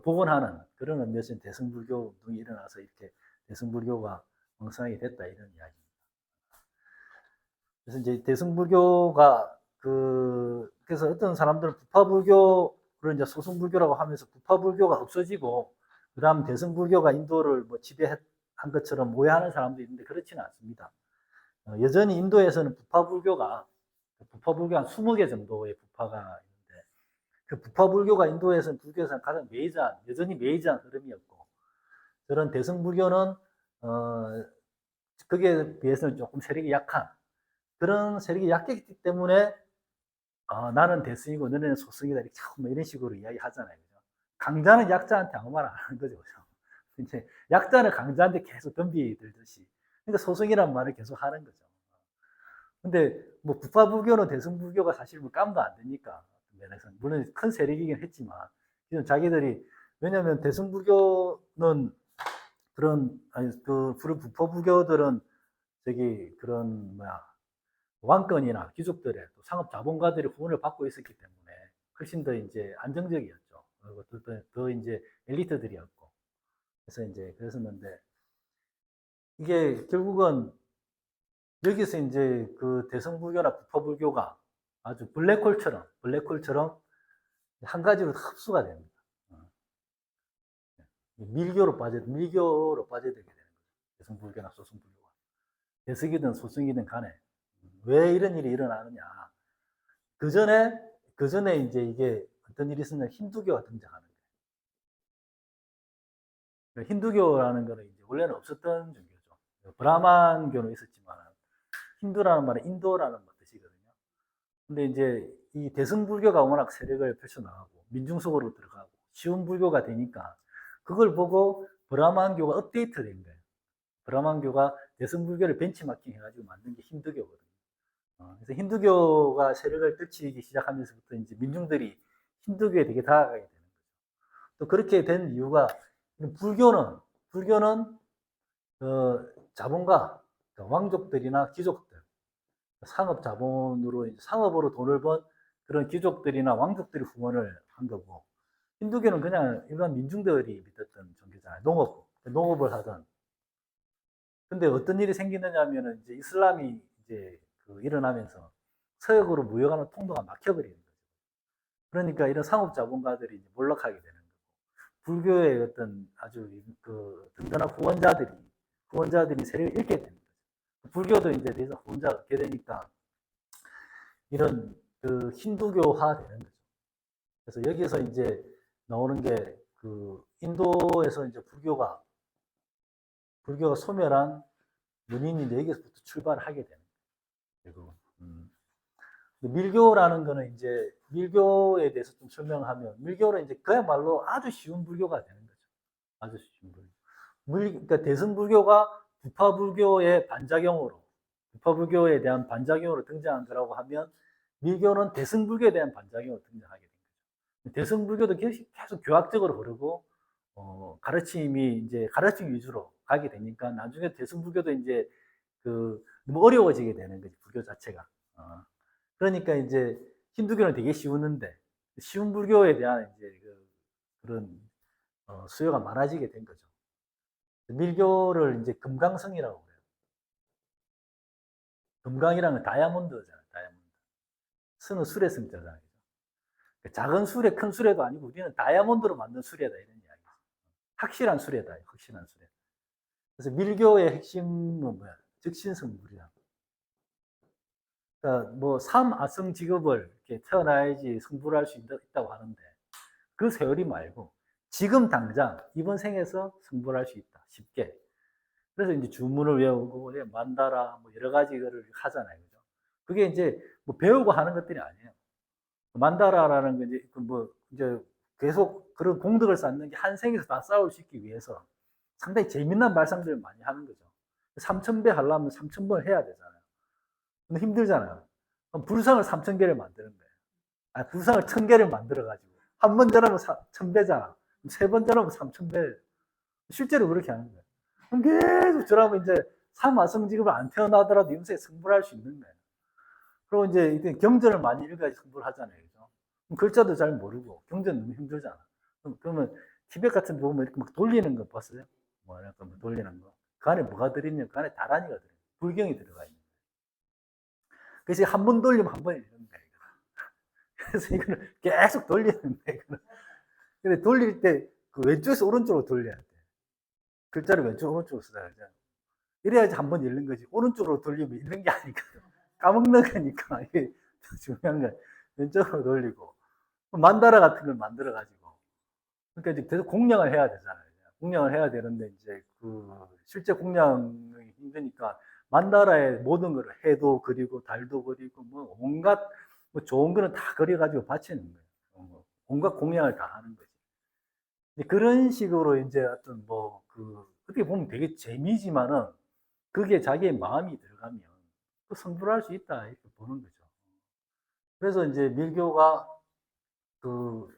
복원하는 그런 의미에서 대승불교 운동이 일어나서 이렇게 대승불교가 왕성하게 됐다 이런 이야기입니다. 그래서 이제 대승불교가 그래서 어떤 사람들은 부파불교를 이제 소승불교라고 하면서 부파불교가 없어지고 그다음 대승불교가 인도를 뭐 지배한 것처럼 오해하는 사람도 있는데 그렇지는 않습니다. 여전히 인도에서는 부파불교가 한 20개 정도의 부파가 있는데 그 부파불교가 인도에서는 불교에서는 가장 여전히 메이저한 흐름이었고 저런 대승불교는 거기에 비해서는 조금 세력이 약한 그런 세력이 약했기 때문에 나는 대승이고 너네는 소승이다 이런 식으로 이야기하잖아요. 강자는 약자한테 아무 말 안 하는 거죠. 이제 약자는 강자한테 계속 덤비 들듯이 그러니까 소승이란 말을 계속 하는 거죠. 근데 뭐 북파불교는 대승불교가 사실 뭐 깜도 안 되니까 면에서 물론 큰 세력이긴 했지만 자기들이 왜냐하면 대승불교는 그런 아니 그 북파불교들은 저기 그런 뭐야 왕권이나 귀족들의 또 상업 자본가들의 후원을 받고 있었기 때문에 훨씬 더 이제 안정적이었죠. 그리고 더 이제 엘리트들이었고 그래서 이제 그랬었는데 이게 결국은 여기서 이제 그 대승불교나 북파불교가 아주 블랙홀처럼 한 가지로 흡수가 됩니다. 밀교로 빠져들게 되는 거죠. 대승불교나 소승불교가. 대승이든 소승이든 간에. 왜 이런 일이 일어나느냐. 그 전에, 그 전에 이제 이게 어떤 일이 있었냐면 힌두교가 등장하는 거예요. 힌두교라는 거는 이제 원래는 없었던 종교죠. 브라만교는 있었지만 힌두라는 말은 인도라는 뜻이거든요. 근데 이제 이 대승불교가 워낙 세력을 펼쳐나가고 민중 속으로 들어가고 쉬운 불교가 되니까 그걸 보고 브라만교가 업데이트된 거예요. 브라만교가 대승불교를 벤치마킹 해가지고 만든 게 힌두교거든요. 그래서 힌두교가 세력을 떨치기 시작하면서부터 이제 민중들이 힌두교에 되게 다가가게 되는 거죠. 또 그렇게 된 이유가 불교는 자본가, 왕족들이나 귀족들, 상업 자본으로 상업으로 돈을 번 그런 귀족들이나 왕족들이 후원을 한 거고 힌두교는 그냥 일반 민중들이 믿었던 종교잖아요. 농업을 하던. 근데 어떤 일이 생기느냐 하면은 이제 이슬람이 이제 일어나면서 서역으로 무역하는 통로가 막혀버리는 거죠. 그러니까 이런 상업 자본가들이 이제 몰락하게 되는 거고 불교의 어떤 아주 든든한 후원자들이 세력을 잃게 되는 거죠. 불교도 이제 대해서 후원자가 얻게 되니까 이런 힌두교화 되는 거죠. 그래서 여기서 이제 나오는 게 인도에서 이제 불교가 소멸한 원인이 여기서부터 출발을 하게 되는 거예요. 밀교라는 거는 이제 밀교에 대해서 좀 설명하면 밀교는 이제 그야말로 아주 쉬운 불교가 되는 거죠. 아주 쉬운 불교. 그러니까 대승불교가 부파불교에 대한 반작용으로 등장한 거라고 하면 밀교는 대승불교에 대한 반작용으로 등장하게 된 거죠. 대승불교도 계속 교학적으로 흐르고 가르침이 이제 가르침 위주로 가게 되니까 나중에 대승불교도 이제 너무 어려워지게 되는 거지 불교 자체가. 그러니까 이제 힌두교는 되게 쉬운 불교에 대한 이제 그런 수요가 많아지게 된 거죠. 밀교를 이제 금강성이라고 그래요. 금강이라는 건 다이아몬드잖아요. 다이아몬드. 성은 술의 성자잖아요. 작은 수레, 큰 수레도 아니고 우리는 다이아몬드로 만든 수레다 이런 이야기죠. 확실한 수레다. 확실한 수레. 그래서 밀교의 핵심은 뭐야? 즉신성불이야. 그러니까 뭐 삼아성 직업을 이렇게 태어나야지 성불할 수 있다고 하는데 그 세월이 말고 지금 당장 이번 생에서 성불할 수 있다. 쉽게. 그래서 이제 주문을 외우고 만다라 뭐 여러 가지 를 하잖아요. 그죠? 그게 이제 뭐 배우고 하는 것들이 아니에요. 만다라라는 게 이제 계속 그런 공덕을 쌓는 게 한 생에서 다 쌓을 수 있기 위해서 상당히 재미난 발상들을 많이 하는 거죠. 3,000배 하려면 3,000번을 해야 되잖아요. 근데 힘들잖아요. 그럼 불상을 3,000개를 만드는 거예요. 불상을 1,000개를 만들어가지고 한 번 전하면 1,000배잖아. 세 번 전하면 3,000배. 실제로 그렇게 하는 거예요. 그럼 계속 저라면 이제 삼화성직업을 안 태어나더라도 영세에 승부를 할 수 있는 거예요. 그리고 이제 경전을 많이 읽어야지 승부를 하잖아요. 그죠? 글자도 잘 모르고 경전 너무 힘들잖아. 그러면 티벳 같은 데 보면 이렇게 막 돌리는 거 봤어요? 뭐 약간 돌리는 거. 그 안에 뭐가 들어있냐? 그 안에 다란이가 들어있는 불경이 들어가 있는 거예요. 그래서 한 번 돌리면 한 번이 되는 거예요. 그래서 이거는 계속 돌리는 거예요. 근데 돌릴 때 그 왼쪽에서 오른쪽으로 돌려야 돼. 글자를 왼쪽 오른쪽으로 쓰자 그죠? 이래야지 한 번 읽는 거지. 오른쪽으로 돌리면 읽는 게 아니까 까먹는 거니까 이게 중요한 건 왼쪽으로 돌리고 만다라 같은 걸 만들어 가지고 그러니까 이제 계속 공량을 해야 되잖아요. 공량을 해야 되는데 이제 실제 공량이 힘드니까 만다라의 모든 거를 해도 그리고 달도 그리고 뭐 온갖 뭐 좋은 거는 다 그려가지고 바치는 거예요. 온갖 공량을 다 하는 거지. 그런 식으로 이제 어떤 어떻게 보면 되게 재미지만은 그게 자기의 마음이 들어가면 성불할 수 있다 이렇게 보는 거죠. 그래서 이제 밀교가 그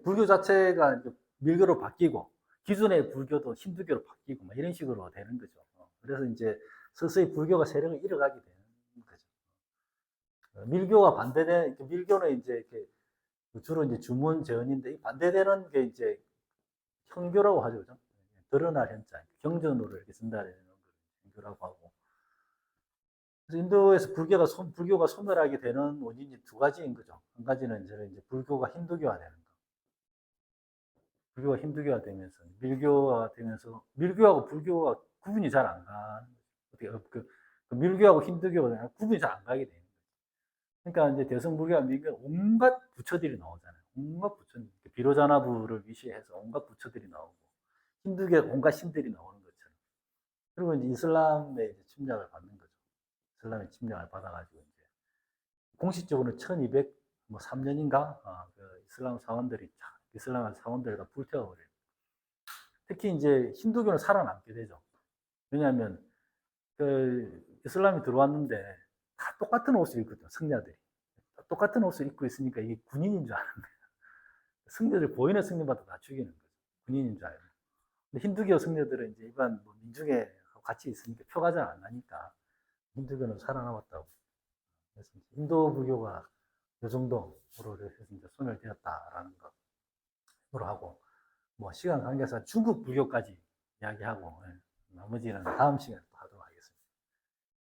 불교 자체가 이제 밀교로 바뀌고 기존의 불교도 힌두교로 바뀌고 막 이런 식으로 되는 거죠. 그래서 이제 서서히 불교가 세력을 잃어가게 되는 거죠. 밀교가 반대된 밀교는 이제 이렇게 주로 이제 주문 재언인데 반대되는 게 이제 현교라고 하죠, 그죠? 드러날 현자, 경전으로 이렇게 쓴다는 걸 현교라고 하고. 그래서 인도에서 불교가 소멸하게 되는 원인이 두 가지인 거죠. 한 가지는 이제 불교가 힌두교화되는 거. 불교가 힌두교화 되면서 밀교화 되면서 밀교하고 불교가 구분이 잘 안 가는 거죠. 그 밀교하고 힌두교가 구분이 잘 안 가게 되는 거죠. 그러니까 이제 대승불교와 밀교 온갖 부처들이 나오잖아요. 온갖 부처, 비로자나부를 위시해서 온갖 부처들이 나오고 힌두교 온갖 신들이 나오는 것처럼. 그리고 이제 이슬람의 이제 침략을 받는 거죠. 이슬람의 침략을 받아가지고 이제 공식적으로는 1203년인가 그 이슬람 사원들이 다 불태워버려요. 특히 이제 힌두교는 살아남게 되죠. 왜냐하면 그 이슬람이 들어왔는데 다 똑같은 옷을 입거든요. 승려들이 똑같은 옷을 입고 있으니까 이게 군인인 줄 아는 거예요. 승려들 보이는 승려마다 다 죽이는 거죠. 군인인 줄 알고. 근데 힌두교 승려들은 이제 일반 뭐 민중에 같이 있으니까 표가 잘 안 나니까 힌두교는 살아남았다고. 그래서 인도 불교가 이 정도로 해서 이제 소멸되었다라는 것으로 하고, 뭐 시간 관계상 중국 불교까지 이야기하고, 나머지는 다음 시간에 또 하도록 하겠습니다.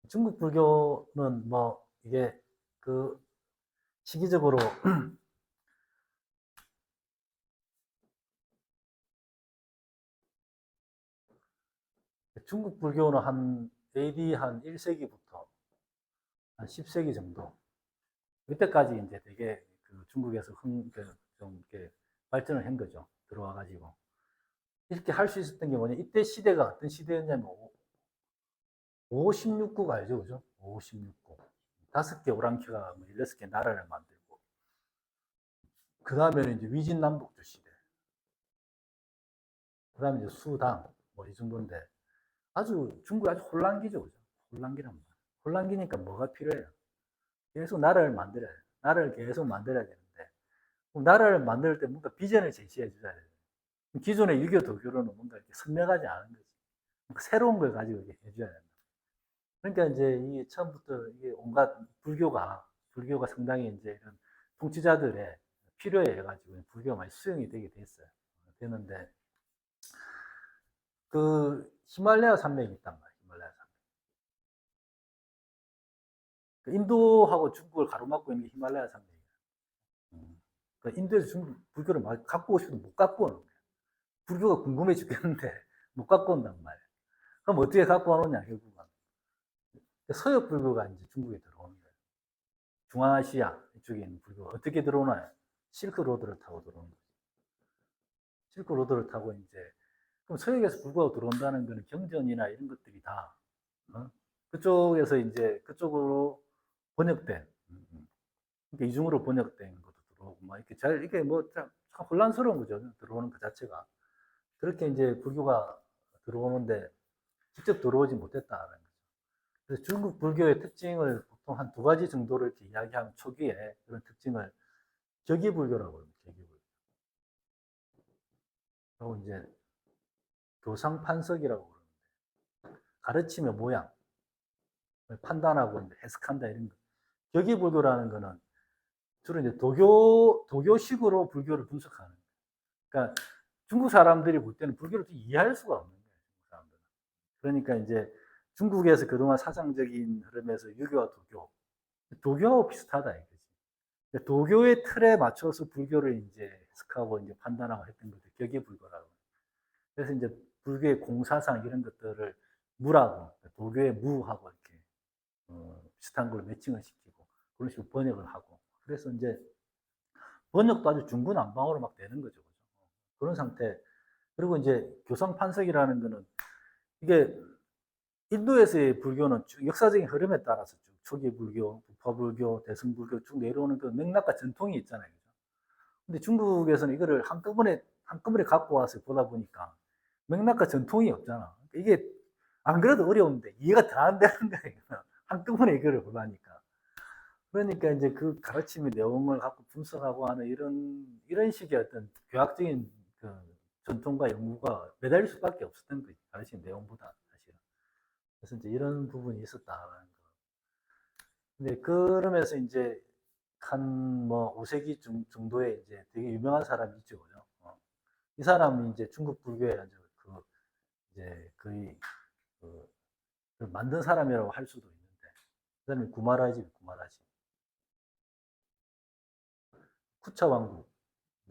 중국 불교는 뭐 이게 그 시기적으로 중국 불교는 한 AD 한 1세기부터 한 10세기 정도 이때까지 이제 되게 그 중국에서 좀 이렇게 발전을 한 거죠. 들어와 가지고 이렇게 할 수 있었던 게 뭐냐, 이때 시대가 어떤 시대였냐면 56국 알죠, 그죠? 56국 5개 오랑캐가 뭐 16개 나라를 만들고, 그 다음에는 이제 위진남북조 시대, 그 다음에 이제 수당 뭐 이 정도인데 아주 중국이 아주 혼란기죠, 그죠? 혼란기란 말이에요. 혼란기니까 뭐가 필요해요? 계속 나라를 만들어야 돼요. 나라를 계속 만들어야 되는데, 그럼 나라를 만들 때 뭔가 비전을 제시해 줘야 돼요. 기존의 유교 도교로는 뭔가 이렇게 선명하지 않은 거지. 새로운 걸 가지고 이렇게 해줘야 된다. 그러니까 이제 이 처음부터 이게 온갖 불교가 상당히 이제 이런 통치자들의 필요에 해가지고 불교가 많이 수용이 되게 됐어요. 되는데 그 히말라야 산맥이 있단 말이에요. 히말라야 산맥. 그 인도하고 중국을 가로막고 있는 게 히말라야 산맥이에요. 그러니까 인도에서 중국 불교를 막 갖고 오시도 못 갖고 오는 거예요. 불교가 궁금해 죽겠는데 못 갖고 온단 말이에요. 그럼 어떻게 갖고 오느냐 결국은 서역 불교가 이제 중국에 들어오는 거예요. 중앙아시아 이쪽에 있는 불교가 어떻게 들어오나요? 실크로드를 타고 들어오는 거죠. 실크로드를 타고 이제 그럼 서역에서 불교가 들어온다는 거는 경전이나 이런 것들이 다 그쪽에서 이제 그쪽으로 번역된 그러니까 이중으로 번역된 것도 들어오고 막 이렇게 잘 이게 뭐 참 혼란스러운 거죠. 들어오는 그 자체가 그렇게 이제 불교가 들어오는데 직접 들어오지 못했다는 거죠. 그래서 중국 불교의 특징을 보통 한 두 가지 정도를 이렇게 이야기하면 초기에 그런 특징을 격의불교라고 합니다. 격의불교. 그리고 이제 교상판석이라고 그러는데 가르치며 모양, 판단하고 이제 해석한다 이런 거. 격의불교라는 거는 주로 이제 도교식으로 불교를 분석하는 거예요. 그러니까 중국 사람들이 볼 때는 불교를 이해할 수가 없는 거예요. 중국 사람들은. 그러니까 이제 중국에서 그동안 사상적인 흐름에서 유교와 도교하고 비슷하다 이거지. 도교의 틀에 맞춰서 불교를 이제 해석하고 이제 판단하고 했던 것들 격의불교라고. 그래서 이제 불교의 공사상 이런 것들을 무라고 도교의 무하고 이렇게 비슷한 걸 매칭을 시키고 그런 식으로 번역을 하고 그래서 이제 번역도 아주 중구난방으로 막 되는 거죠. 그런 상태. 그리고 이제 교상판석이라는 거는 이게 인도에서의 불교는 역사적인 흐름에 따라서 쭉 초기 불교, 부파불교, 대승불교 쭉 내려오는 그 맥락과 전통이 있잖아요. 근데 중국에서는 이거를 한꺼번에 갖고 와서 보다 보니까 맥락과 전통이 없잖아. 이게 안 그래도 어려운데 이해가 다 안 되는 거예요. 한꺼번에 이거를 보다니까. 그러니까 이제 그 가르침의 내용을 갖고 분석하고 하는 이런 식의 어떤 교학적인 그 전통과 연구가 매달릴 수밖에 없었던 거지. 가르침 내용보다 사실은. 그래서 이제 이런 부분이 있었다라는 거. 근데 그러면서 이제 한 뭐 5세기 정도에 이제 되게 유명한 사람이 있죠. 그죠? 이 사람이 이제 중국 불교의 이제 거의 그, 그 만든 사람이라고 할 수도 있는데, 그 사람이 구마라집. 쿠차 왕국.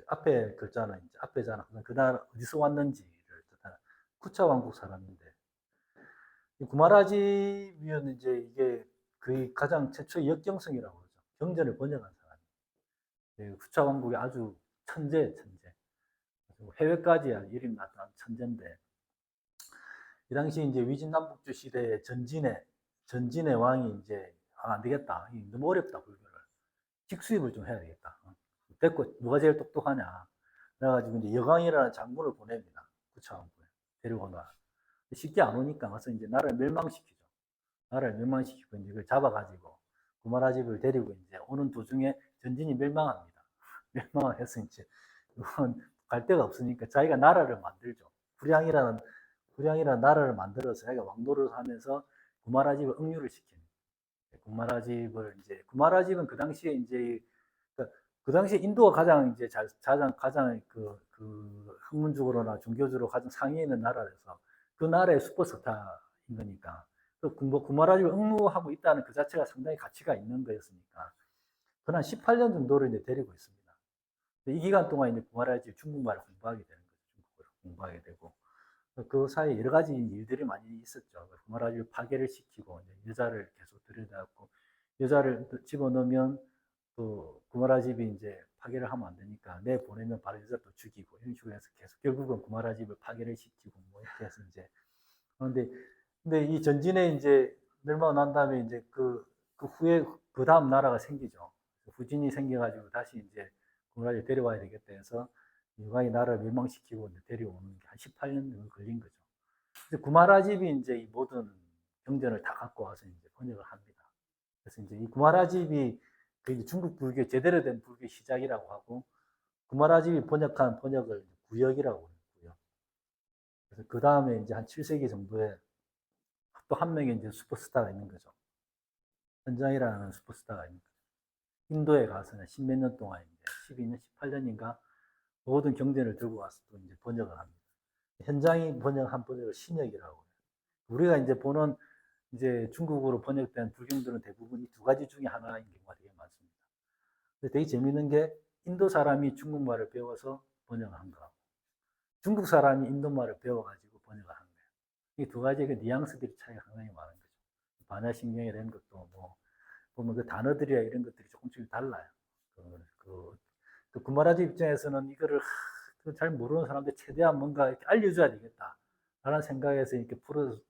앞에 글자는 이제 앞에잖아. 그 나라 어디서 왔는지를 뜻하는 쿠차 왕국 사람인데, 이 구마라집이면 이제 이게 거의 가장 최초의 역경성이라고 그러죠. 경전을 번역한 사람이. 쿠차 왕국의 아주 천재. 해외까지 이름 났던 천재인데, 이 당시 이제 위진남북조 시대에 전진의 왕이 이제 안 되겠다. 너무 어렵다 불교를. 직수입을 좀 해야 되겠다. 됐고 누가 제일 똑똑하냐. 그래가지고 이제 여강이라는 장군을 보냅니다. 구차왕국에 데리고 나. 쉽게 안 오니까 가서 이제 나라를 멸망시키죠. 나라를 멸망시키고 이제 그걸 잡아가지고 구마라집을 데리고 이제 오는 도중에 전진이 멸망합니다. 멸망을 해서 이제 갈 데가 없으니까 자기가 나라를 만들죠. 구량이라는 나라를 만들어서 자기가 왕도를 하면서 구마라집을 억류를 시키는. 구마라집은 그 당시에 이제 그 당시에 인도가 가장 이제 가장 학문적으로나 종교적으로 가장 상위에 있는 나라라서 그 나라의 슈퍼스타인 거니까 그 구마라집을 억류하고 있다는 그 자체가 상당히 가치가 있는 거였으니까 그한 18년 정도를 이제 데리고 있습니다. 이 기간 동안 이제 구마라집 중국말을 공부하게 되는 거죠. 중국어를 공부하게 되고 그 사이에 여러 가지 일들이 많이 있었죠. 구마라집을 파괴를 시키고 여자를 계속 들여다보고 여자를 집어넣으면 또 구마라집이 이제 파괴를 하면 안 되니까 내 보내면 바로 여자 또 죽이고 이런 식으로 해서 계속 결국은 구마라집을 파괴를 시키고 뭐 이렇게 해서 이제 그런데 근데 이 전진에 이제 멸망 난 다음에 이제 그 후에 그 다음 나라가 생기죠. 후진이 생겨가지고 다시 이제 구마라집 데려와야 되겠다 해서 유가이 나라를 멸망시키고 이제 데려오는 게 한 18년 정도 걸린 거죠. 구마라집이 이제 이 모든 경전을 다 갖고 와서 이제 번역을 합니다. 그래서 이제 이 구마라집이 그 이제 중국 불교 제대로 된 불교 시작이라고 하고 구마라집이 번역한 번역을 구역이라고 해요. 구역. 그래서 그 다음에 이제 한 7세기 정도에 또 한 명의 이제 슈퍼스타가 있는 거죠. 현장이라는 슈퍼스타가 있는 거죠. 인도에 가서는 십몇 년 동안 이제 12년, 18년인가 모든 경전을 들고 와서 또 이제 번역을 합니다. 현장이 번역한 번역을 신역이라고 해요. 우리가 이제 보는 이제 중국어로 번역된 불경들은 대부분 이 두 가지 중에 하나인 경우가 되게 많습니다. 근데 되게 재밌는 게 인도 사람이 중국말을 배워서 번역한 거하고 중국 사람이 인도말을 배워가지고 번역을 한 거예요. 이 두 가지의 그 뉘앙스들이 차이가 상당히 많은 거죠. 반야신경이라는 것도 뭐 보면 그 단어들이나 이런 것들이 조금씩 달라요. 그 구마라지 입장에서는 이거를 잘 모르는 사람들 최대한 뭔가 이렇게 알려줘야 되겠다. 라는 생각에서 이렇게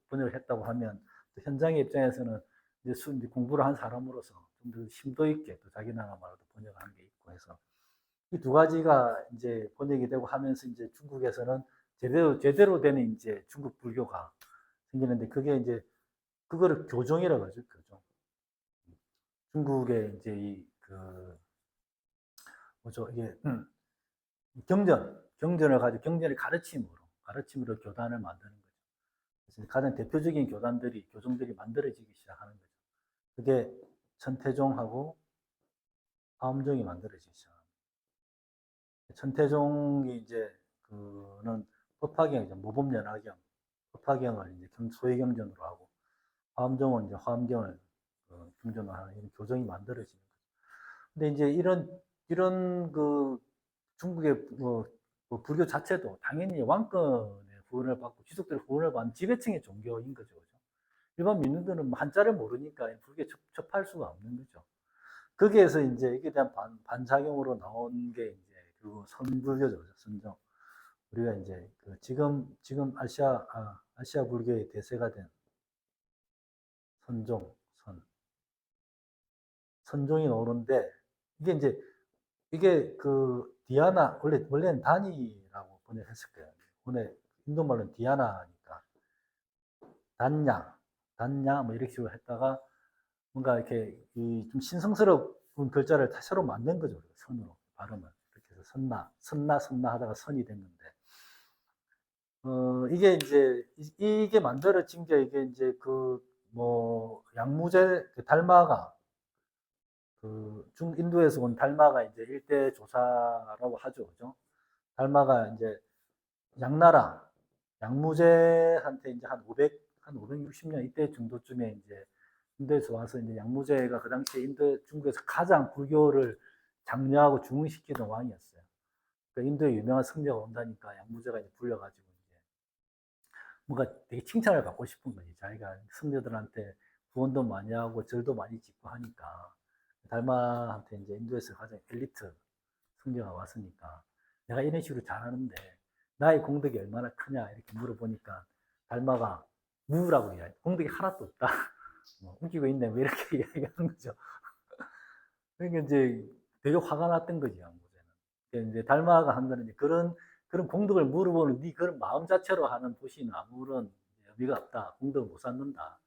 번역을 했다고 하면 현장의 입장에서는 이제 공부를 한 사람으로서 좀 더 심도 있게 또 자기 나라 말로도 번역한 게 있고 해서 이 두 가지가 이제 번역이 되고 하면서 이제 중국에서는 제대로 되는 이제 중국 불교가 생기는데 그게 이제 그거를 교종이라고 하죠. 교종. 중국의 이제 뭐죠 이게 경전을 가지고 경전의 가르침으로 교단을 만드는 거죠. 그래서 가장 대표적인 교종들이 만들어지기 시작하는 거죠. 그게 천태종하고 화엄종이 만들어지기 시작합니다. 천태종이 이제 그는 법화경이죠. 모범연화경, 법화경을 이제 소위경전으로 하고 화엄종은 이제 화엄경을 경전으로 하는 이런 교정이 만들어지는 거죠. 근데 이제 이런 그 중국의 뭐 불교 자체도 당연히 왕권의 후원을 받고 귀족들의 후원을 받는 지배층의 종교인 거죠. 그죠? 일반 민중들은 한자를 모르니까 불교에 접할 수가 없는 거죠. 거기에서 이제 이게 대한 반작용으로 나온 게 이제 그 선불교죠. 선종. 우리가 이제 지금 아시아 불교의 대세가 된 선종, 선종이 나오는데 이게 그 디아나 원래는 다니라고 번역했을 거예요. 오늘 인도말로는 디아나니까 단냐 뭐 이렇게 식으로 했다가 뭔가 이렇게 좀 신성스러운 글자를 다 새로 만든 거죠. 선으로 발음을. 이렇게 해서 선나 하다가 선이 됐는데, 이게 이제, 이게 만들어진 게 이게 이제 양무제, 달마가, 중인도에서 온 달마가 이제 일대 조사라고 하죠. 그죠? 달마가 이제 양나라, 양무제한테 이제 한 560년 이때 정도쯤에 이제 인도에서 와서 이제 양무제가 그 당시에 중국에서 가장 불교를 장려하고 중흥시키던 왕이었어요. 그러니까 인도에 유명한 승려가 온다니까 양무제가 이제 불려가지고 이제 뭔가 되게 칭찬을 받고 싶은 거지. 자기가 승려들한테 구원도 많이 하고 절도 많이 짓고 하니까 달마한테 이제 인도에서 가장 엘리트 승려가 왔으니까 내가 이런 식으로 잘하는데 나의 공덕이 얼마나 크냐 이렇게 물어보니까 달마가 무라고 이야기. 공덕이 하나도 없다. 웃기고 있네. 왜 이렇게 이야기하는 거죠. 그러니까 이제 되게 화가 났던 거지, 양무제는. 그러니까 이제 달마가 한 거는 이제 그런 공덕을 물어보는 네 그런 마음 자체로 하는 보시는 아무런 의미가 없다. 공덕을 못 쌓는다.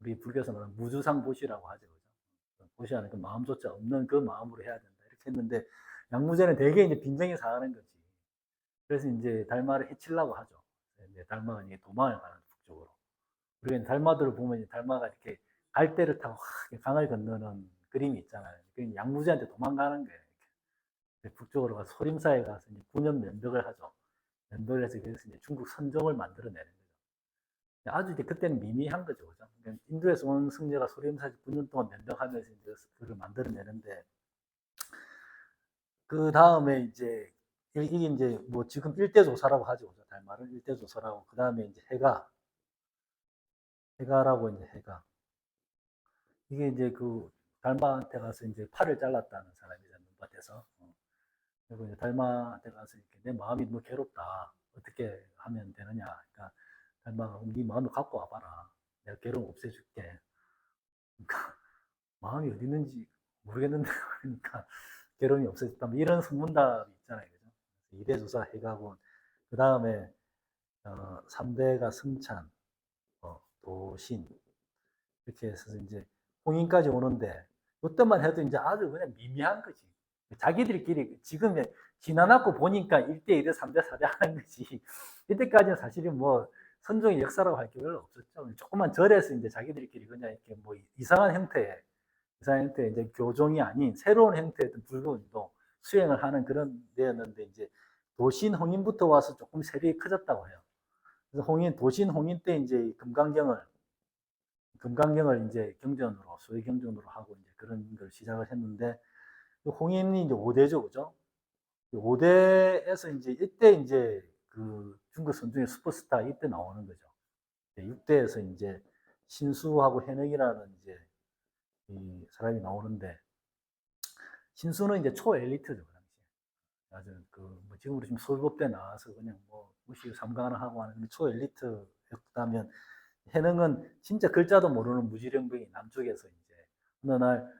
우리 불교에서 말하는 무주상 보시라고 하죠. 그죠? 보시하는 그 마음조차 없는 그 마음으로 해야 된다. 이렇게 했는데 양무제는 되게 이제 빈정이 상하는 거지. 그래서 이제 달마를 해치려고 하죠. 이제 달마가 이제 도망을 가는 북쪽으로. 우리가 달마들을 보면 이제 달마가 이렇게 갈대를 타고 강을 건너는 그림이 있잖아요. 그 양무제한테 도망가는 거예요. 이렇게. 북쪽으로 가서 소림사에 가서 이제 9년 면벽을 하죠. 면벽을 해서 그래서 이제 중국 선종을 만들어내는 거죠. 아주 이제 그때는 미미한 거죠. 그죠? 그러니까 인도에서 온 승려가 소림사에서 9년 동안 면벽하면서 이제 그걸 만들어내는데 그 다음에 이제 이게 이제 뭐 지금 일대조사라고 하죠. 달마를 일대조사라고. 그 다음에 이제 해가라고 이제 해가. 이게 이제 달마한테 가서 이제 팔을 잘랐다는 사람이잖아요. 눈밭에서. 그리고 이제 달마한테 가서 이렇게 내 마음이 너무 괴롭다. 어떻게 하면 되느냐. 그러니까 달마가 네 마음을 갖고 와봐라. 내가 괴로움 없애줄게. 그러니까 마음이 어디 있는지 모르겠는데 그러니까 괴로움이 없어졌다. 뭐 이런 소문답이 있잖아요. 그죠? 이대조사 해가고 그 다음에 3대가 승찬, 도신 이렇게 해서 이제 홍인까지 오는데 그때만 해도 이제 아주 그냥 미미한 거지. 자기들끼리 지금 지나놨고 보니까 1대, 2대, 3대, 4대 하는 거지. 이때까지는 사실은 뭐 선종의 역사라고 할 게 별로 없었죠. 조그만 절에서 이제 자기들끼리 그냥 이렇게 뭐 이상한 형태의 이제 교종이 아닌 새로운 형태의 불교도 수행을 하는 그런 데였는데 이제 도신 홍인부터 와서 조금 세력이 커졌다고 해요. 그래서 도신 홍인 때 이제 금강경을 이제 경전으로, 소위 경전으로 하고 이제 그런 걸 시작을 했는데, 홍인이 이제 5대죠, 그죠? 5대에서 이제 이때 이제 중국 선종의 슈퍼스타 이때 나오는 거죠. 6대에서 이제 신수하고 해능이라는 이제 이 사람이 나오는데, 신수는 이제 초엘리트죠, 그 당시에. 아주 뭐 지금으로 지금 소급대 나와서 그냥 뭐 무시 삼가를 하고 하는 초엘리트였다면, 해능은 진짜 글자도 모르는 무지령병이 남쪽에서 이제 어느 날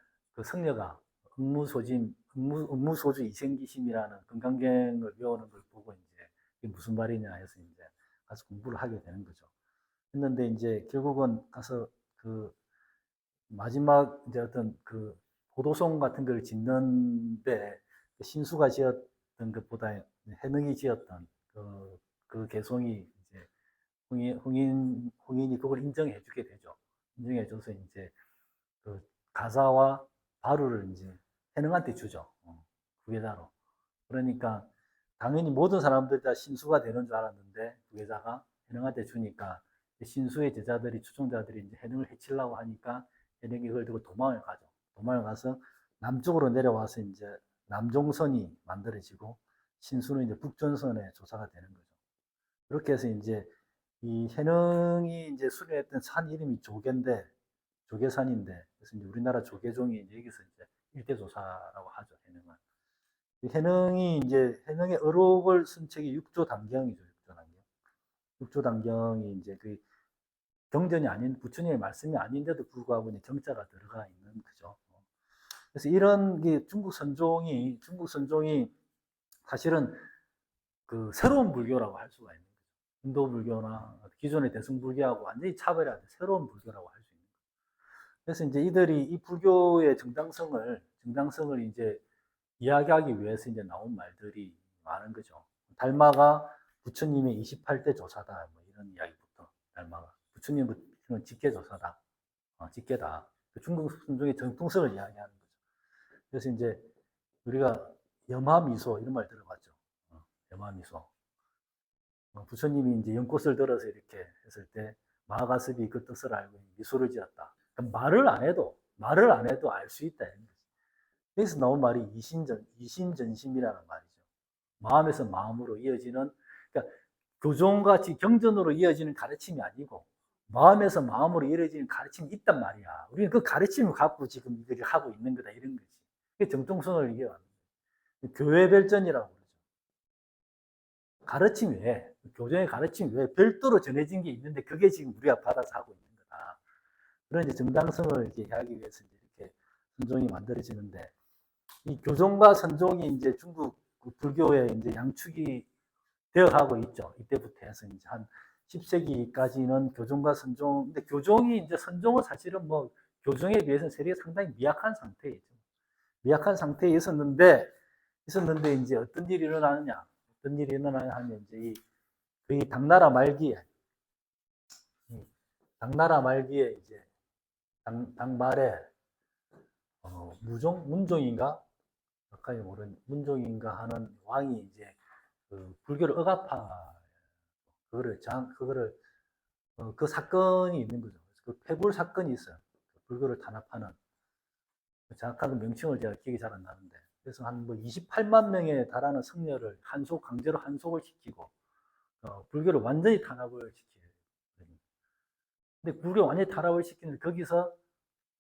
성녀가 응무소주 이생기심이라는 금강경을 배우는 걸 보고 이제 이게 무슨 말이냐 해서 이제 가서 공부를 하게 되는 거죠. 했는데 이제 결국은 가서 마지막 이제 어떤 보도송 같은 걸 짓는데 신수가 지었던 것보다 해능이 지었던 그 개송이 이제 홍인이 그걸 인정해주게 되죠. 인정해줘서 이제 가사와 바루를 이제 해능한테 주죠. 부계자로. 그러니까 당연히 모든 사람들이 다 신수가 되는 줄 알았는데 부계자가 해능한테 주니까 신수의 제자들이 추종자들이 이제 해능을 해치려고 하니까 해능이 그걸 들고 도망을 가죠. 도망을 가서 남쪽으로 내려와서 이제 남종선이 만들어지고 신수는 이제 북전선의 조사가 되는 거죠. 그렇게 해서 이제 이 해능이 이제 수련했던 산 이름이 조계산인데, 그래서 이제 우리나라 조계종이 이제 여기서 이제 일대조사라고 하죠, 해능은. 해능의 어록을 쓴 책이 육조단경이죠, 육조단경. 육조단경이 이제 경전이 아닌, 부처님의 말씀이 아닌데도 불구하고 이제 경자가 들어가 있는 거죠. 그래서 이런 게 중국 선종이 사실은 새로운 불교라고 할 수가 있는 거죠. 인도 불교나 기존의 대승 불교하고 완전히 차별화된 새로운 불교라고 할 수 있는 거죠. 그래서 이제 이들이 이 불교의 정당성을 이제 이야기하기 위해서 이제 나온 말들이 많은 거죠. 달마가 부처님의 28대 조사다, 뭐 이런 이야기부터, 달마가 부처님은 직계 조사다, 직계다. 그 중국 순종의 정통성을 이야기하는 거죠. 그래서 이제 우리가 염화미소 이런 말 들어봤죠. 염화미소. 부처님이 이제 연꽃을 들어서 이렇게 했을 때 마하가섭이 그 뜻을 알고 미소를 지었다. 그러니까 말을 안 해도 알 수 있다. 여기서 나온 말이 이신전심이라는 말이죠. 마음에서 마음으로 이어지는, 그러니까 교종같이 경전으로 이어지는 가르침이 아니고 마음에서 마음으로 이어지는 가르침이 있단 말이야. 우리는 그 가르침을 갖고 지금 이들이 하고 있는 거다, 이런 거지. 그게 정통성을 이겨가는 거예요. 교회별전이라고 그러죠. 가르침 외에, 교정의 가르침 외에 별도로 전해진 게 있는데 그게 지금 우리가 받아서 하고 있는 거다. 그런 이제 정당성을 이렇게 하기 위해서 이렇게 선종이 만들어지는데, 이 교종과 선종이 이제 중국 불교의 이제 양축이 되어 가고 있죠. 이때부터 해서 이제 한 10세기까지는 교종과 선종, 근데 교종이 이제 선종은 사실은 뭐 교종에 비해서는 세력이 상당히 미약한 상태이죠. 미약한 상태에 있었는데 이제 어떤 일이 일어나느냐? 어떤 일이 일어나냐 하면 이제 이 당나라 말기에 이제 당말에 문종인가? 가까이 모르는 문종인가 하는 왕이 이제 그 불교를 억압하 그거를 그 사건이 있는 거죠. 그 폐불 사건이 있어요. 불교를 탄압하는 정확한 명칭을 제가 기억이 잘 안 나는데, 그래서 한 뭐 28만 명에 달하는 성녀를 강제로 한속을 시키고 불교를 완전히 탄압을 시켜요. 근데 불교 완전히 탄압을 시키는데 거기서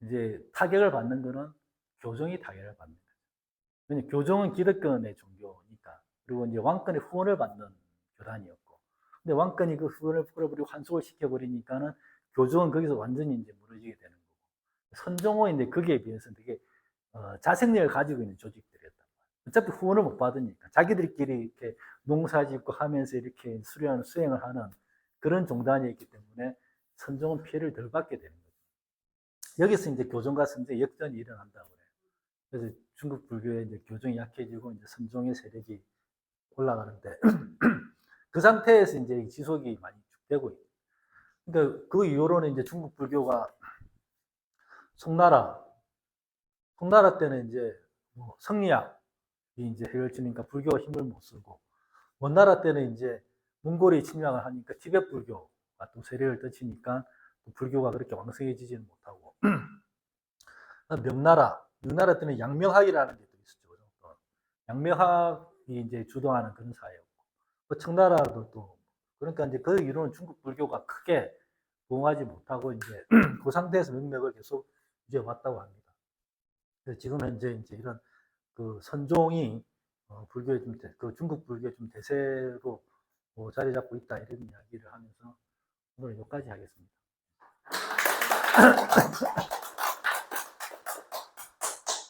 이제 타격을 받는 거는 교종이 타격을 받는 거죠. 왜냐면 교종은 기득권의 종교니까. 그리고 이제 왕권의 후원을 받는 교단이었고, 근데 왕권이 그 후원을 풀어버리고 환속을 시켜버리니까는 교종은 거기서 완전히 이제 무너지게 되는 거고, 선종은 이제 거기에 비해서는 되게 자생력을 가지고 있는 조직들이었단 말이에요. 어차피 후원을 못 받으니까 자기들끼리 이렇게 농사짓고 하면서 이렇게 수행을 하는 그런 종단이었기 때문에 선종은 피해를 덜 받게 되는 거죠. 여기서 이제 교종과 선종의 역전이 일어난다고 해요. 그래서 중국 불교의 이제 교종이 약해지고 이제 선종의 세력이 올라가는데 그 상태에서 이제 지속이 많이 되고 있어요. 그러니까 그 이후로는 이제 중국 불교가 송나라 때는 이제 뭐 성리학이 이제 해결되니까 불교가 힘을 못 쓰고, 원나라 때는 이제 몽골이 침략을 하니까 티베트 불교가 또 세력을 떨치니까 불교가 그렇게 왕성해지지는 못하고, 명나라 때는 양명학이라는 게 또 있었죠. 양명학이 이제 주도하는 그런 사회였고, 청나라도 또, 그러니까 이제 그 이후로는 중국 불교가 크게 부흥하지 못하고 이제 그 상태에서 명맥을 계속 이어왔다고 합니다. 그래서 지금 현재 이제 이런 그 선종이 불교의 그 중국 불교의 좀 대세로 자리 잡고 있다, 이런 이야기를 하면서 오늘 여기까지 하겠습니다.